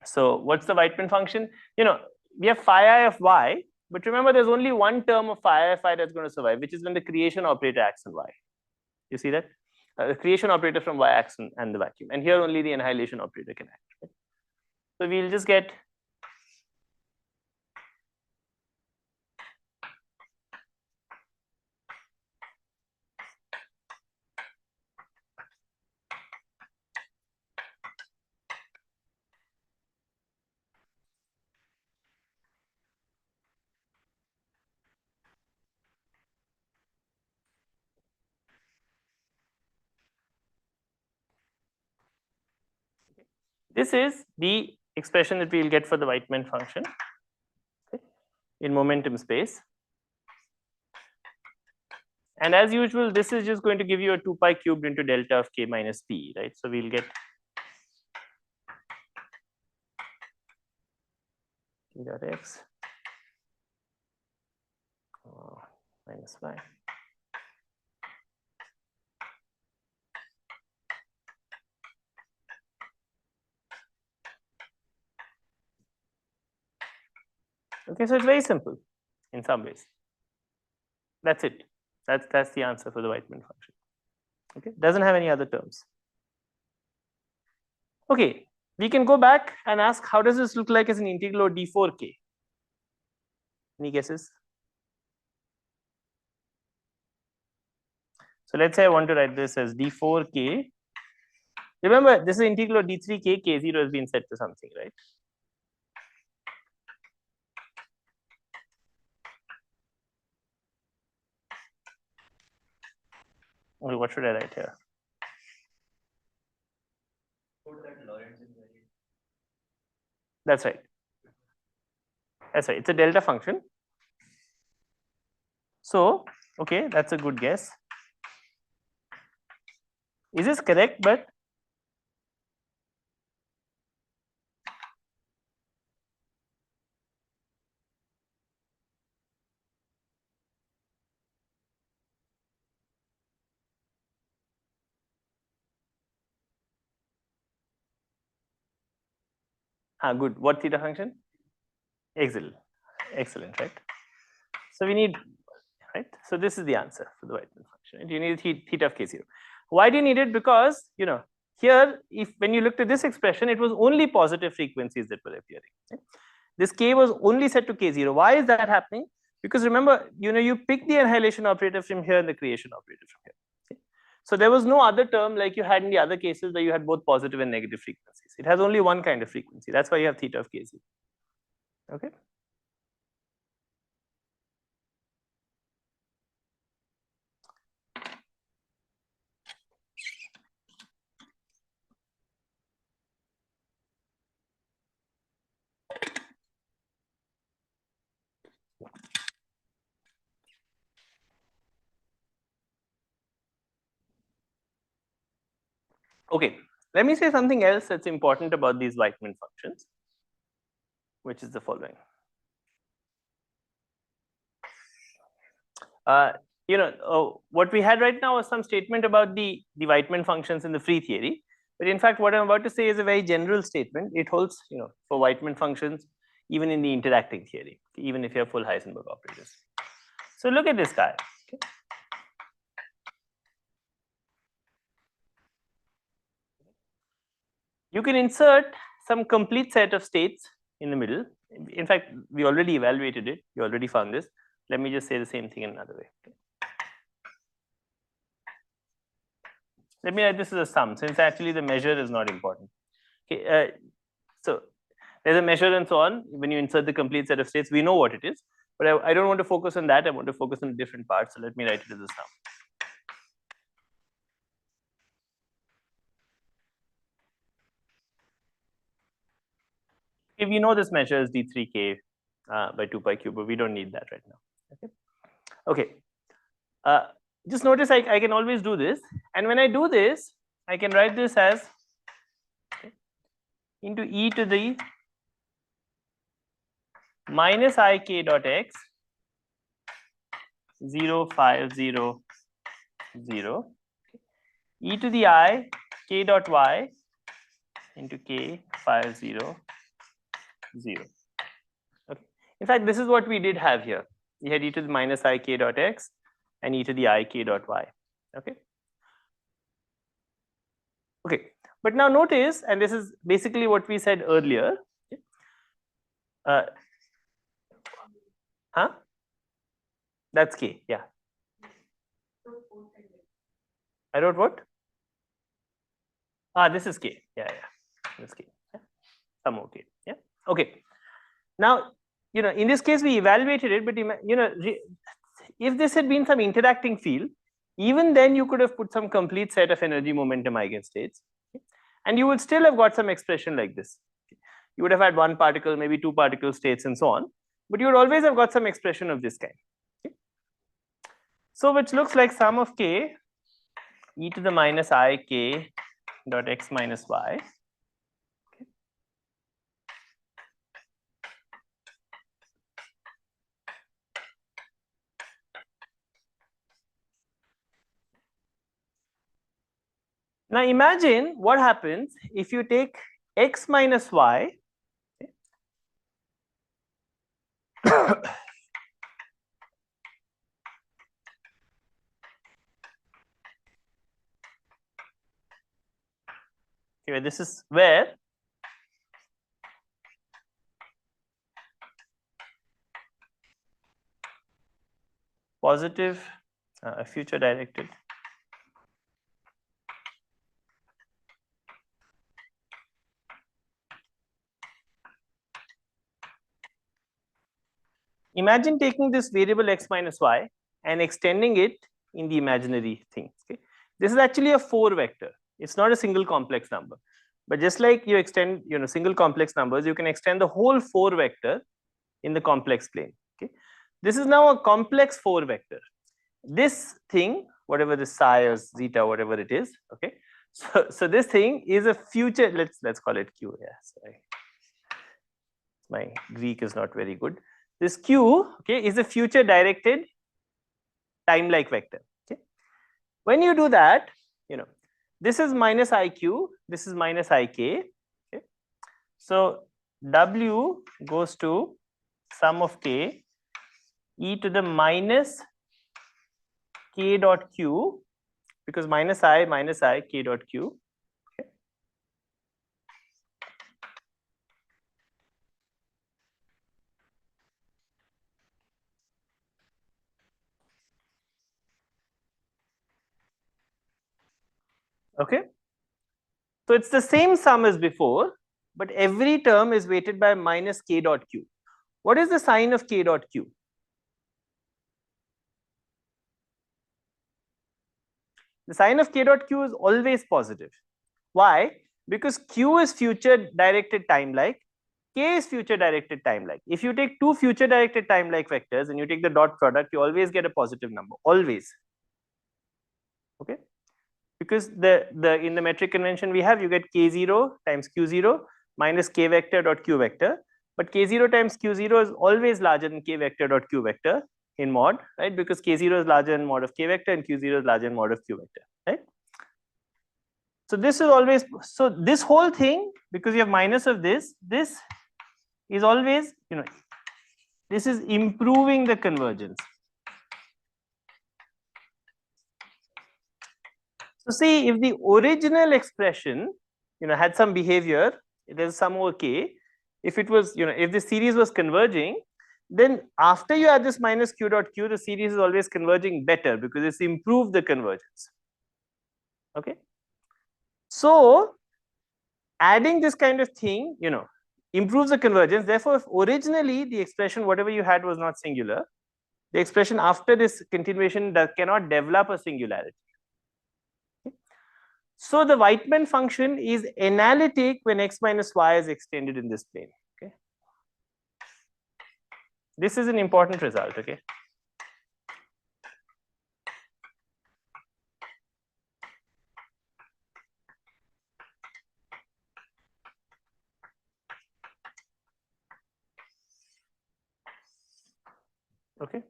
So what's the Weinberg function? We have phi I of y, but remember there's only one term of phi I of y that's going to survive, which is when the creation operator acts on y. You see that? The creation operator from y acts on the vacuum, and here only the annihilation operator can act. Right? So we'll just get this is the expression that we'll get for the Weightman function in momentum space. And as usual, this is just going to give you a 2 pi cubed into delta of k minus p, right? So we'll get t dot x minus y. Okay, so it's very simple in some ways. That's it. That's the answer for the Weightman function. Okay, doesn't have any other terms. Okay, we can go back and ask, how does this look like as an integral of d4k? Any guesses? So let's say I want to write this as d4k. Remember, this is integral of d3k, k0 has been set to something, right? Okay, what should I write here? That's right. That's right. It's a delta function. So, okay, that's a good guess. Is this correct? But good. What theta function? Excellent. Excellent, right? So we need, right? So this is the answer for the Weightman function. Right? You need theta of k0. Why do you need it? Because, you know, here, if when you looked at this expression, it was only positive frequencies that were appearing. Right? This k was only set to k0. Why is that happening? Because remember, you know, you pick the annihilation operator from here and the creation operator from here. Okay? So there was no other term like you had in the other cases where you had both positive and negative frequencies. It has only one kind of frequency. That's why you have theta of k0. Okay. Okay, let me say something else that's important about these Weightman functions, which is the following. You know, what we had right now was some statement about the Weightman functions in the free theory. But in fact, what I'm about to say is a very general statement. It holds, you know, for Weightman functions, even in the interacting theory, even if you have full Heisenberg operators. So look at this guy. Okay. You can insert some complete set of states in the middle. In fact, we already evaluated it. You already found this. Let me just say the same thing in another way. Okay. Let me write this as a sum, since actually the measure is not important. Okay, so there's a measure and so on. When you insert the complete set of states, we know what it is. But I don't want to focus on that. I want to focus on a different part. So let me write it as a sum. Okay, we know this measure is d3k by 2 pi cube, but we don't need that right now. Okay. Okay. Just notice I can always do this. And when I do this, I can write this as into e to the minus ik dot x 0, 5, 0, 0 e to the I k dot y into k 5, 0, 0. Okay. In fact, this is what we did have here. We had e to the minus ik dot x and e to the ik dot y. Okay. Okay. But now notice, and this is basically what we said earlier, Uh, huh? That's K, yeah. I wrote what? Ah, this is K. Yeah, yeah. This is K. Yeah. Some okay. Yeah. Okay. Now, in this case, we evaluated it, but if this had been some interacting field, even then you could have put some complete set of energy momentum eigenstates, okay? And you would still have got some expression like this. Okay? You would have had one particle, maybe two particle states, and so on, but you would always have got some expression of this kind. Okay? So, which looks like sum of k e to the minus I k dot x minus y. Now imagine what happens if you take x minus y okay, this is where positive future directed imagine taking this variable x minus y and extending it in the imaginary thing. Okay? This is actually a 4 vector. It's not a single complex number. But just like you extend single complex numbers, you can extend the whole 4 vector in the complex plane. Okay? This is now a complex 4 vector. This thing, whatever the psi or zeta, whatever it is, okay. So this thing is a future. Let's call it Q. Yeah, sorry, my Greek is not very good. This Q, okay, is a future directed time-like vector. Okay, when you do that, this is minus IQ, this is minus IK. Okay, so W goes to sum of K e to the minus K dot Q, because minus I K dot Q. Okay. Okay. So it's the same sum as before, but every term is weighted by minus K dot Q. What is the sign of K dot Q? The sign of K dot Q is always positive. Why? Because Q is future directed time-like, K is future directed time-like. If you take two future directed time-like vectors and you take the dot product, you always get a positive number, always. Okay? Because in the metric convention we have, you get K0 times Q0 minus K vector dot Q vector. But K0 times Q0 is always larger than K vector dot Q vector in mod, right? Because K0 is larger than mod of K vector and Q0 is larger than mod of Q vector, right? So this is always, so this whole thing, because you have minus of this is always, this is improving the convergence. So see, if the original expression, had some behavior, it is sum over K. If it was, if the series was converging, then after you add this minus Q dot Q, the series is always converging better because it's improved the convergence. Okay. So adding this kind of thing, improves the convergence. Therefore, if originally the expression, whatever you had, was not singular, the expression after this continuation cannot develop a singularity. Okay. So the Weitman function is analytic when x minus y is extended in this plane. Okay. This is an important result. Okay. Okay.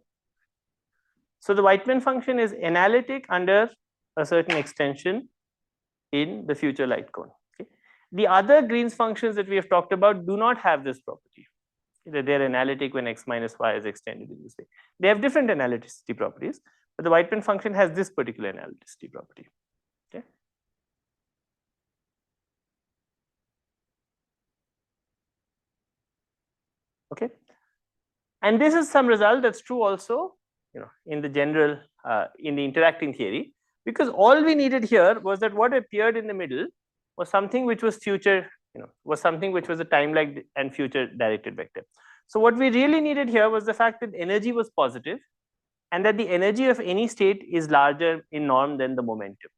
So the Weitman function is analytic under a certain extension in the future light cone. Okay. The other Green's functions that we have talked about do not have this property. They're analytic when x minus y is extended in this way. They have different analyticity properties, but the Weitman function has this particular analyticity property. Okay. Okay, and this is some result that's true also, in the general in the interacting theory, because all we needed here was that what appeared in the middle was something which was future, was something which was a time-like and future directed vector. So what we really needed here was the fact that energy was positive and that the energy of any state is larger in norm than the momentum.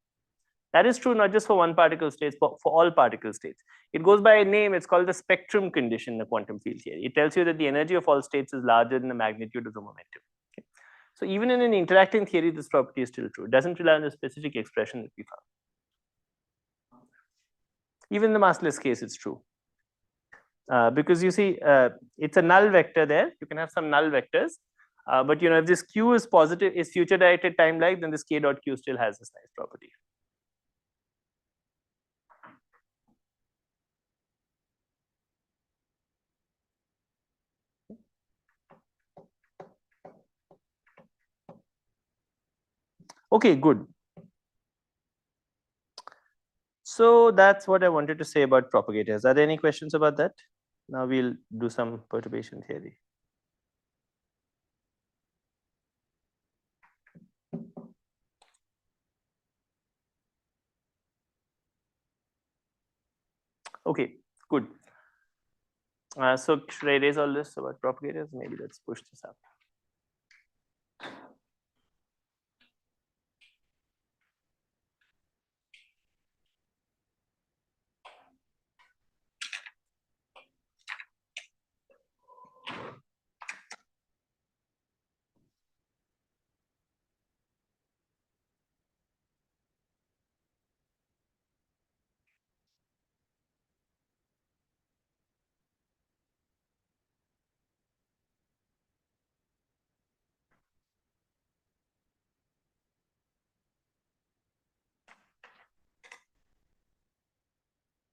That is true not just for one particle state, but for all particle states. It goes by a name, it's called the spectrum condition in the quantum field theory. It tells you that the energy of all states is larger than the magnitude of the momentum. Okay? So even in an interacting theory, this property is still true. It doesn't rely on the specific expression that we found. Even in the massless case, it's true. Because you see, it's a null vector there. You can have some null vectors. But if this q is positive, is future directed time-like, then this k dot q still has this nice property. Okay, good. So that's what I wanted to say about propagators. Are there any questions about that? Now we'll do some perturbation theory. Okay, good. So should I erase all this about propagators? Maybe let's push this up.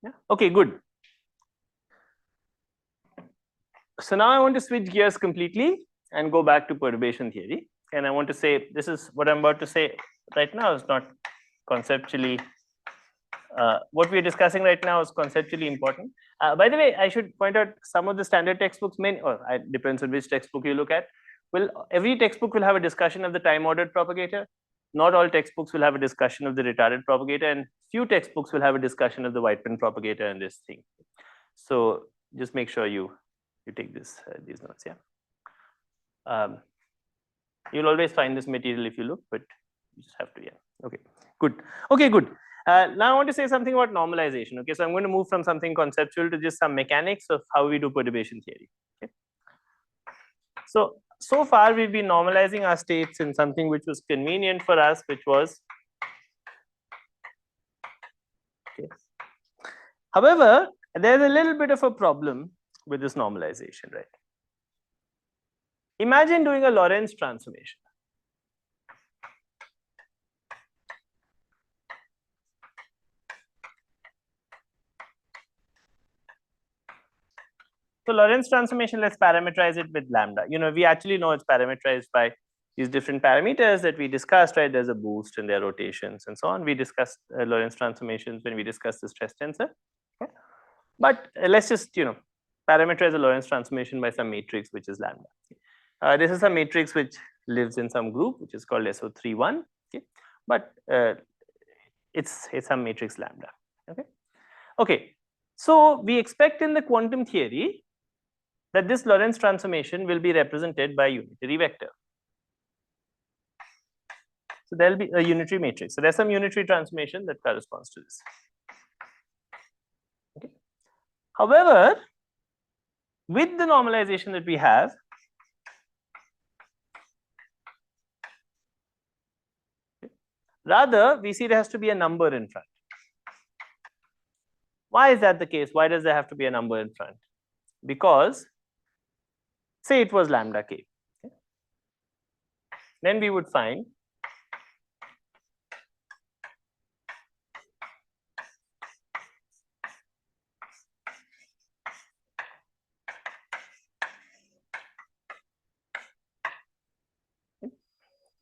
Yeah. Okay, good. So now I want to switch gears completely and go back to perturbation theory. And I want to say, this is what I'm about to say right now is not conceptually, what we're discussing right now is conceptually important. By the way, I should point out some of the standard textbooks, it depends on which textbook you look at. Well, every textbook will have a discussion of the time-ordered propagator. Not all textbooks will have a discussion of the retarded propagator, and few textbooks will have a discussion of the Weinberg propagator and this thing. So just make sure you take these notes. Yeah. You'll always find this material if you look, but you just have to. Yeah. Okay. Good. Okay. Good. Now I want to say something about normalization. Okay. So I'm going to move from something conceptual to just some mechanics of how we do perturbation theory. Okay. So far we've been normalizing our states in something which was convenient for us, which was. Okay. However, there's a little bit of a problem with this normalization, right? Imagine doing a Lorentz transformation. So Lorentz transformation, let's parameterize it with lambda. We actually know it's parameterized by these different parameters that we discussed, right? There's a boost and there are rotations and so on. We discussed Lorentz transformations when we discussed the stress tensor. Okay? But let's just, parameterize a Lorentz transformation by some matrix, which is lambda. This is a matrix which lives in some group, which is called SO31. Okay? But it's some matrix lambda. Okay. Okay. So we expect in the quantum theory that this Lorentz transformation will be represented by a unitary vector. So there'll be a unitary matrix. So there's some unitary transformation that corresponds to this. Okay. However, with the normalization that we have, rather we see there has to be a number in front. Why is that the case? Why does there have to be a number in front? Because say it was lambda k. Okay. Then we would find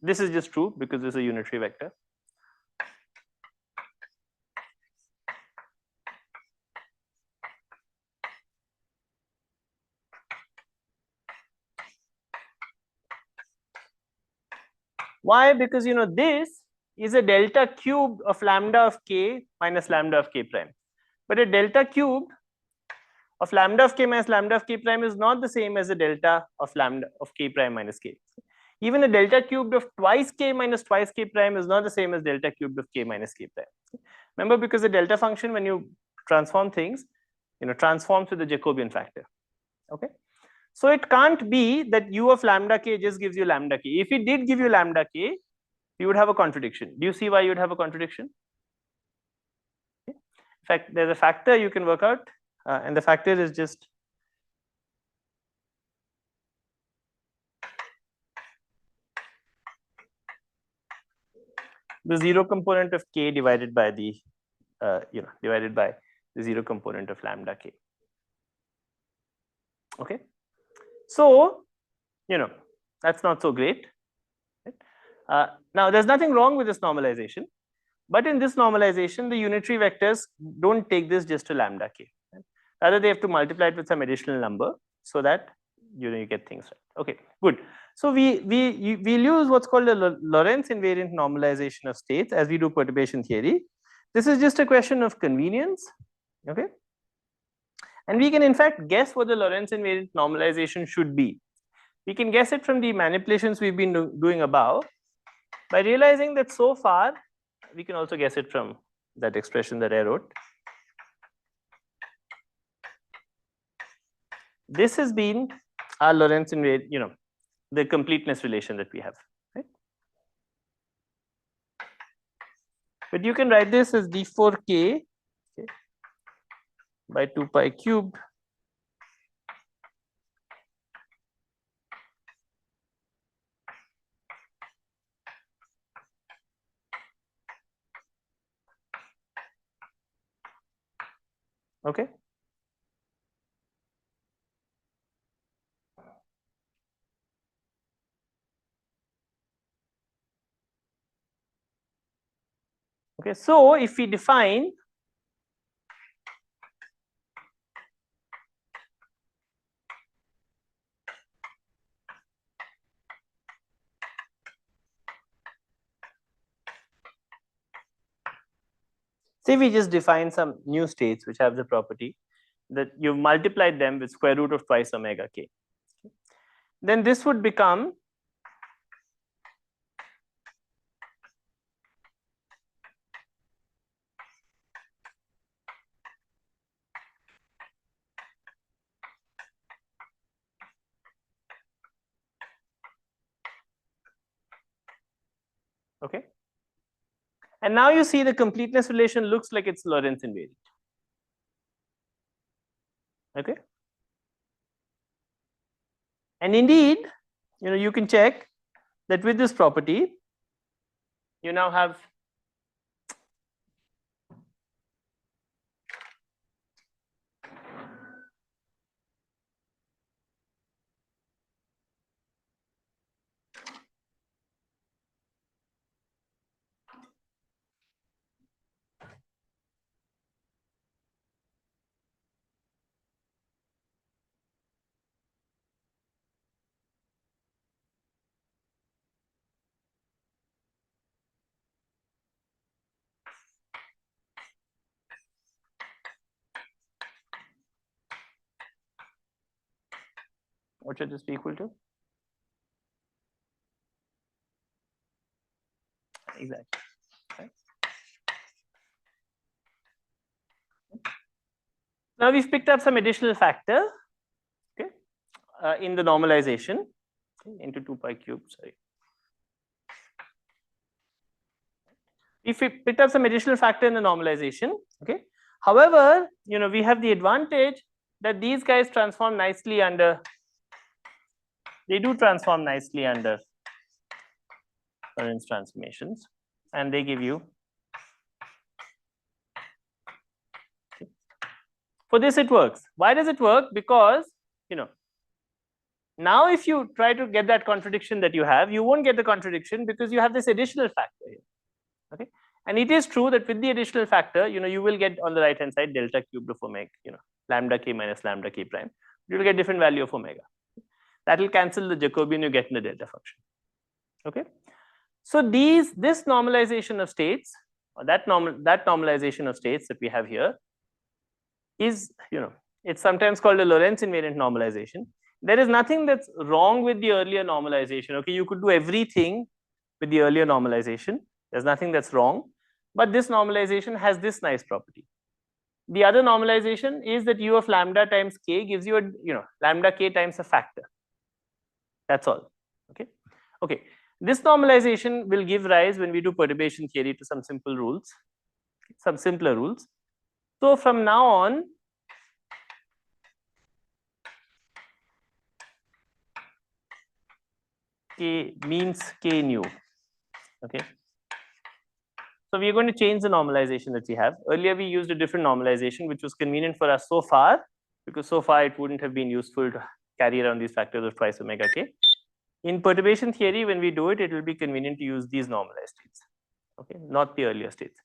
this is just true because this is a unitary vector. Why? Because this is a delta cubed of lambda of k minus lambda of k prime. But a delta cubed of lambda of k minus lambda of k prime is not the same as a delta of lambda of k prime minus k. Even a delta cubed of twice k minus twice k prime is not the same as delta cubed of k minus k prime. Remember, because the delta function, when you transform things, transforms with the Jacobian factor. Okay. So it can't be that u of lambda k just gives you lambda k. If it did give you lambda k, you would have a contradiction. Do you see why you would have a contradiction? Okay. In fact, there's a factor you can work out, and the factor is just the zero component of k divided by the divided by the zero component of lambda k. Okay. So that's not so great. Now there's nothing wrong with this normalization, but in this normalization the unitary vectors don't take this just to lambda k. Rather, they have to multiply it with some additional number so that you get things right. Okay, good. So we'll use what's called a Lorentz invariant normalization of states as we do perturbation theory. This is just a question of convenience. Okay, and we can in fact guess what the Lorentz invariant normalization should be. We can guess it from the manipulations we've been doing above by realizing that so far we can also guess it from that expression that I wrote. This has been our Lorentz invariant, the completeness relation that we have, right? But you can write this as d4k by 2 pi cubed okay. Okay, so if we define say we just define some new states which have the property that you've multiplied them with square root of twice omega k, then this would become okay. And now you see the completeness relation looks like it's Lorentz invariant. Okay. And indeed, you can check that with this property, you now have what should this be equal to? Exactly. Right. Now we've picked up some additional factor, okay, in the normalization into 2 pi cubed. Sorry, we picked up some additional factor in the normalization. Okay. However, we have the advantage that these guys transform nicely under. They do transform nicely under Lorentz transformations, and they give you. For this, it works. Why does it work? Because now if you try to get that contradiction that you have, you won't get the contradiction because you have this additional factor here. Okay, and it is true that with the additional factor, you will get on the right hand side delta cubed of omega, lambda k minus lambda k prime. You will get different value of omega. That will cancel the Jacobian you get in the delta function. Okay, So this normalization of states, or that normalization of states that we have here is, it's sometimes called a Lorentz invariant normalization. There is nothing that's wrong with the earlier normalization. Okay, you could do everything with the earlier normalization. There's nothing that's wrong, but this normalization has this nice property. The other normalization is that u of lambda times k gives you a, lambda k times a factor. That's all. Okay. Okay. This normalization will give rise, when we do perturbation theory, to some simple rules, some simpler rules. So from now on, k means k nu. Okay. So we are going to change the normalization that we have. Earlier we used a different normalization, which was convenient for us so far, because so far it wouldn't have been useful to carry around these factors of twice omega k. In perturbation theory, when we do it, it will be convenient to use these normalized states, okay, not the earlier states.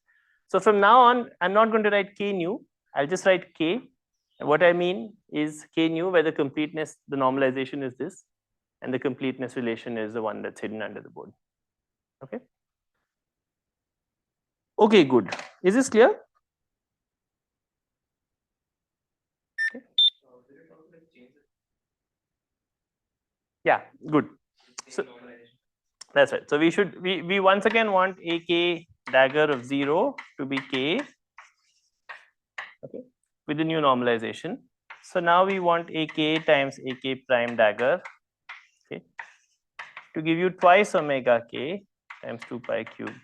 So from now on, I'm not going to write k nu. I'll just write k. And what I mean is k nu, where the completeness, the normalization is this, and the completeness relation is the one that's hidden under the board. Okay. Okay, good. Is this clear? Okay. Yeah, good. So that's right. So we once again want a k dagger of 0 to be k, okay, with the new normalization. So now we want a k times a k prime dagger, okay, to give you twice omega k times 2 pi cubed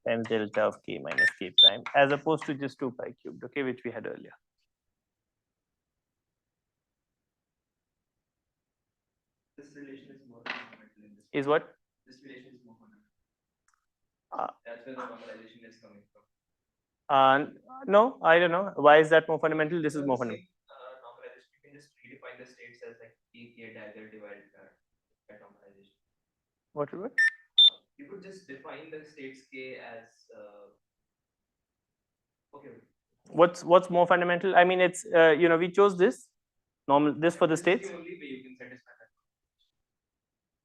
times delta of k minus k prime, as opposed to just 2 pi cubed, okay, which we had earlier. This relation is more fundamental in this. Is what? This relation is more fundamental. Uh, That's where the normalization is coming from. No, I don't know. Why is that more fundamental? This is more fundamental. Normalization, you can just redefine the states as like k dagger divided by normalization. What? You could just define the states k as okay. What's more fundamental? I mean, it's we chose this normal this for the states. This is the only way you can satisfy that.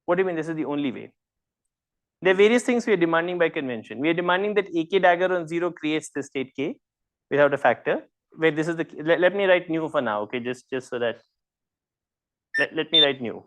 What do you mean? This is the only way? There are various things we are demanding by convention. We are demanding that a k dagger on 0 creates the state k without a factor. Where this is the let me write nu for now. Okay, just so that let me write nu.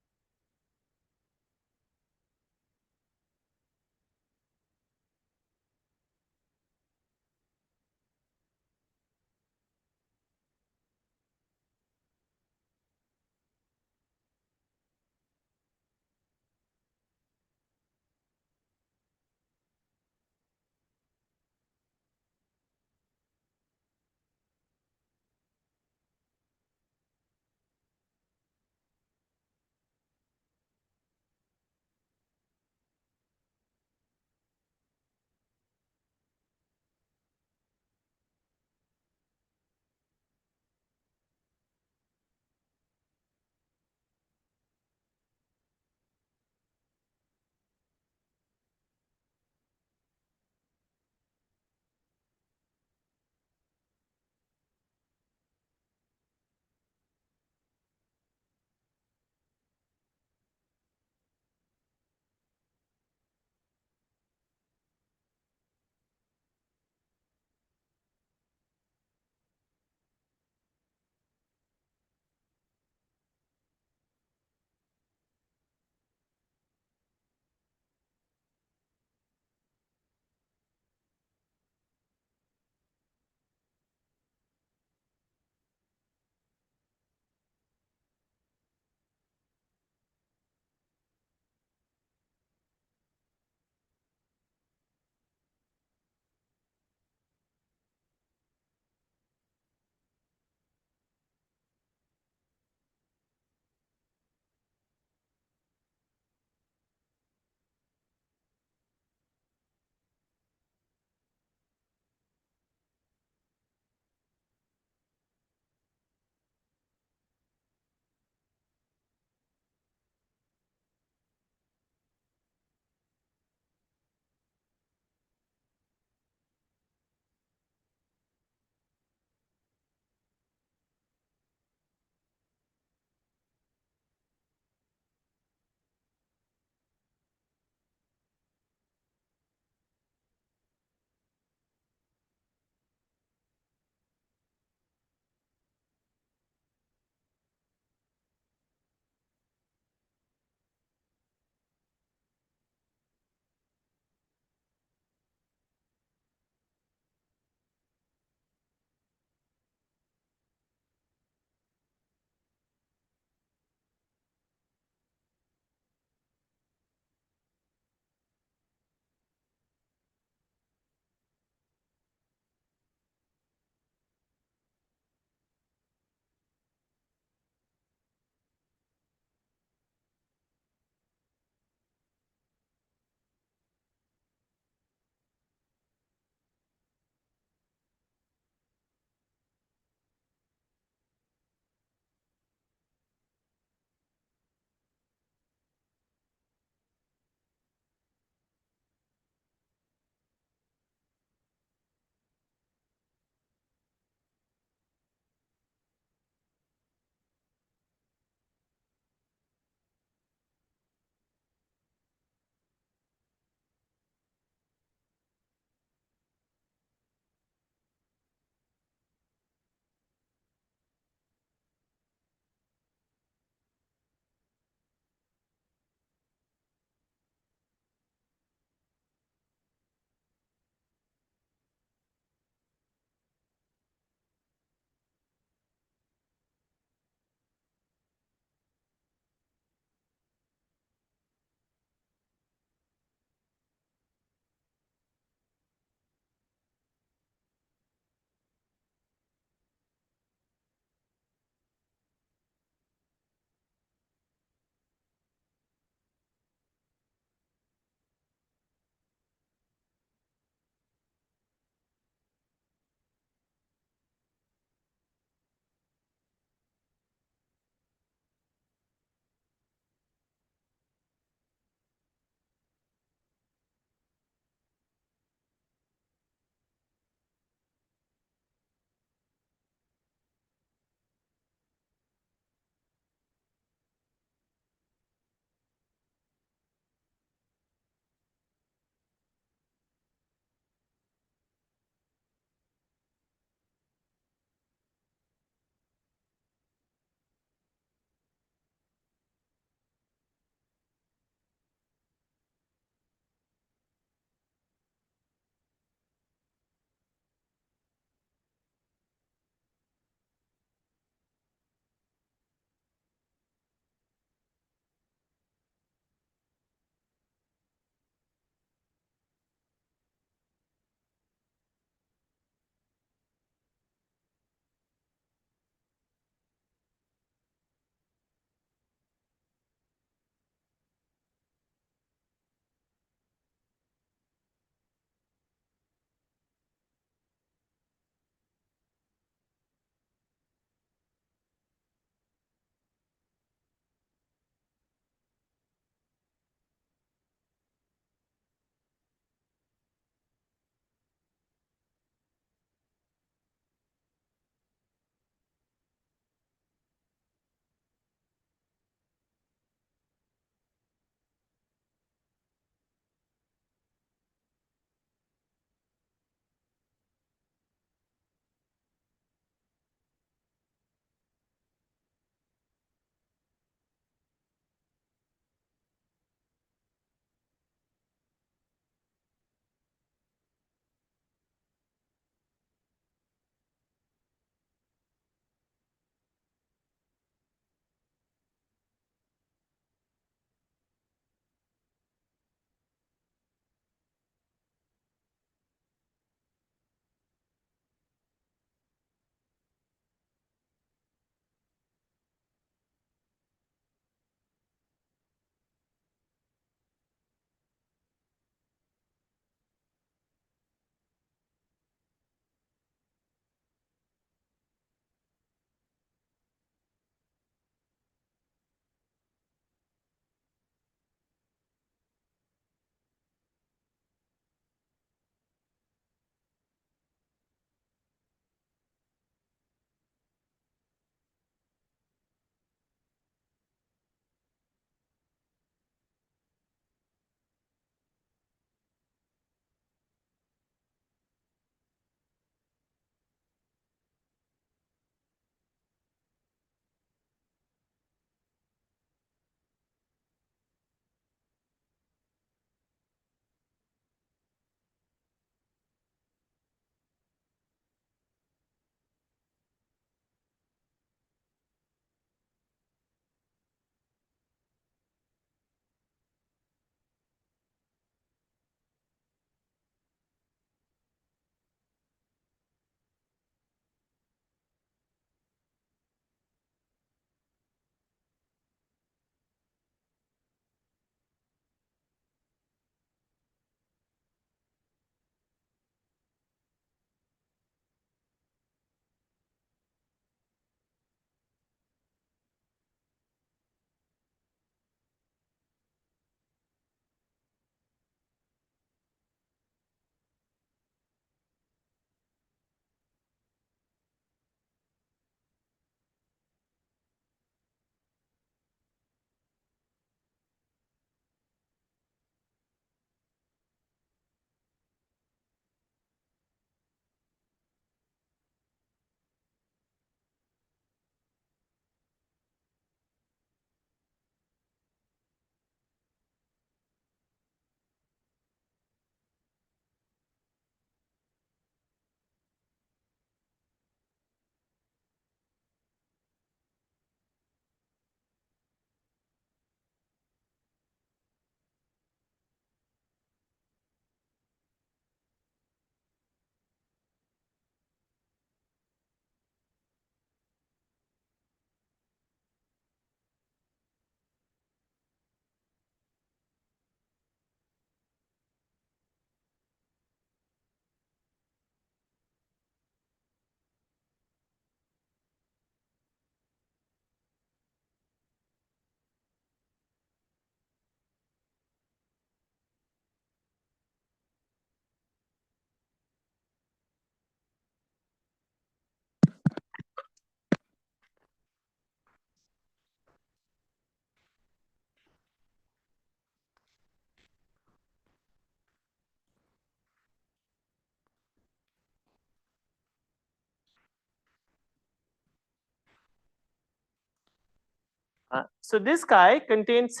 So this guy contains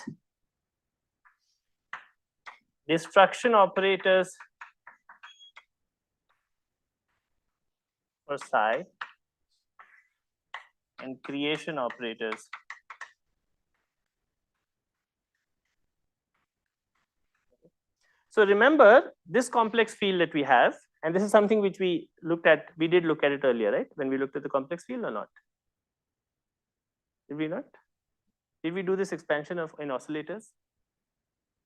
destruction operators for psi and creation operators So remember this complex field that we have, and this is something which we did look at it earlier, right? When we looked at the complex field or not? Did we not? Did we do this expansion in oscillators?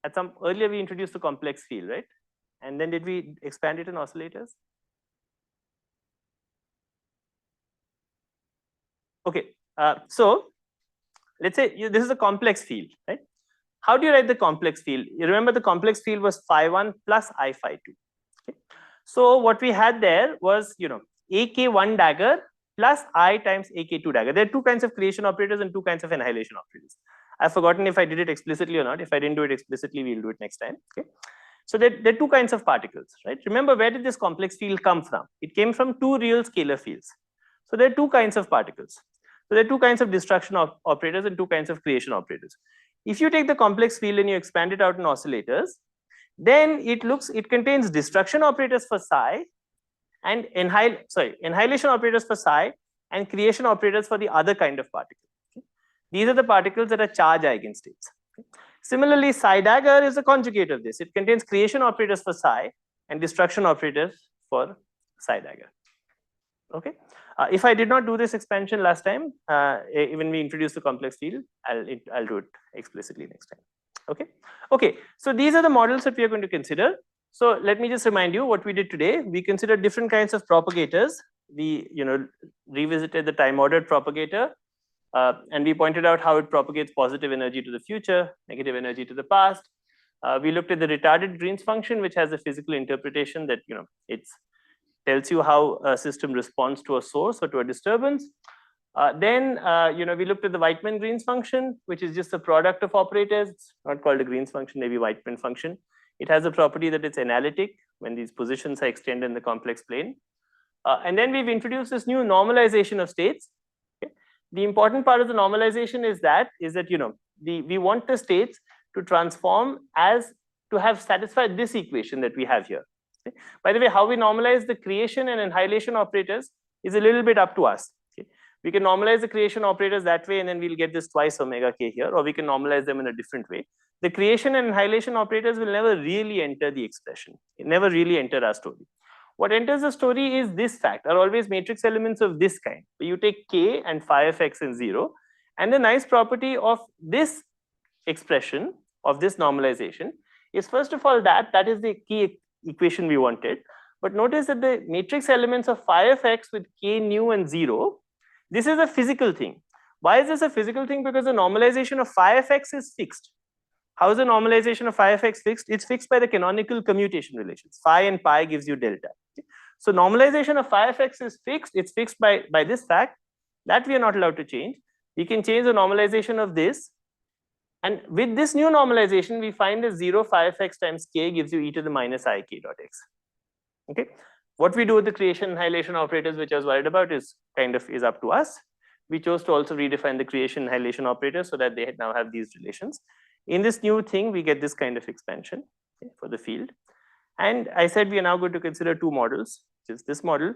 At some earlier we introduced the complex field, right? And then did we expand it in oscillators? Okay, so let's say this is a complex field, right? How do you write the complex field? You remember the complex field was phi1 plus I phi2. Okay? So what we had there was, AK1 dagger plus I times AK2 dagger. There are two kinds of creation operators and two kinds of annihilation operators. I've forgotten if I did it explicitly or not. If I didn't do it explicitly, we'll do it next time. Okay. So there are two kinds of particles, right? Remember, where did this complex field come from? It came from two real scalar fields. So there are two kinds of particles. So there are two kinds of destruction operators and two kinds of creation operators. If you take the complex field and you expand it out in oscillators, then it contains destruction operators for psi and annihilation operators for psi and creation operators for the other kind of particle. Okay? These are the particles that are charge eigenstates. Okay? Similarly, psi dagger is a conjugate of this. It contains creation operators for psi and destruction operators for psi dagger. Okay. If I did not do this expansion last time, when we introduce the complex field, I'll do it explicitly next time. Okay. Okay. So these are the models that we are going to consider. So let me just remind you what we did today. We considered different kinds of propagators. We revisited the time-ordered propagator, and we pointed out how it propagates positive energy to the future, negative energy to the past. We looked at the retarded Green's function, which has a physical interpretation that it's tells you how a system responds to a source or to a disturbance. Then we looked at the Weitman-Green's function, which is just a product of operators. It's not called a Green's function, maybe Weitman function. It has a property that it's analytic when these positions are extended in the complex plane. And then we've introduced this new normalization of states. Okay? The important part of the normalization is that we want the states to transform as to have satisfied this equation that we have here. Okay? By the way, how we normalize the creation and annihilation operators is a little bit up to us. Okay? We can normalize the creation operators that way, and then we'll get this twice omega k here, or we can normalize them in a different way. The creation and annihilation operators will never really enter the expression. It never really enter our story. What enters the story is this fact, are always matrix elements of this kind. You take k and phi of x and 0, and the nice property of this expression, of this normalization, is first of all that is the key equation we wanted. But notice that the matrix elements of phi of x with k, nu, and 0, this is a physical thing. Why is this a physical thing? Because the normalization of phi of x is fixed. How is the normalization of phi of x fixed? It's fixed by the canonical commutation relations. Phi and pi gives you delta. Okay? So normalization of phi of x is fixed. It's fixed by this fact that we are not allowed to change. We can change the normalization of this. And with this new normalization, we find that 0 phi of x times k gives you e to the minus I k dot x. Okay. What we do with the creation annihilation operators, which I was worried about, is up to us. We chose to also redefine the creation annihilation operators so that they now have these relations. In this new thing, we get this kind of expansion, okay, for the field. And I said we are now going to consider two models, which is this model,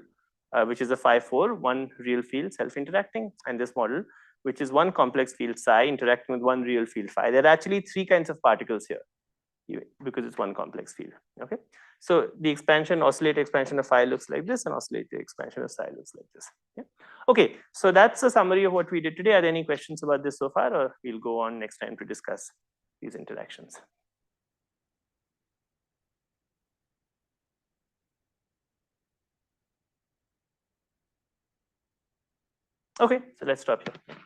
which is a phi4, one real field self-interacting, and this model, which is one complex field psi interacting with one real field phi. There are actually three kinds of particles here because it's one complex field. Okay, so the oscillator expansion of phi looks like this, and oscillator expansion of psi looks like this. Yeah? Okay, so that's a summary of what we did today. Are there any questions about this so far, or we'll go on next time to discuss these interactions? Okay, so let's stop here.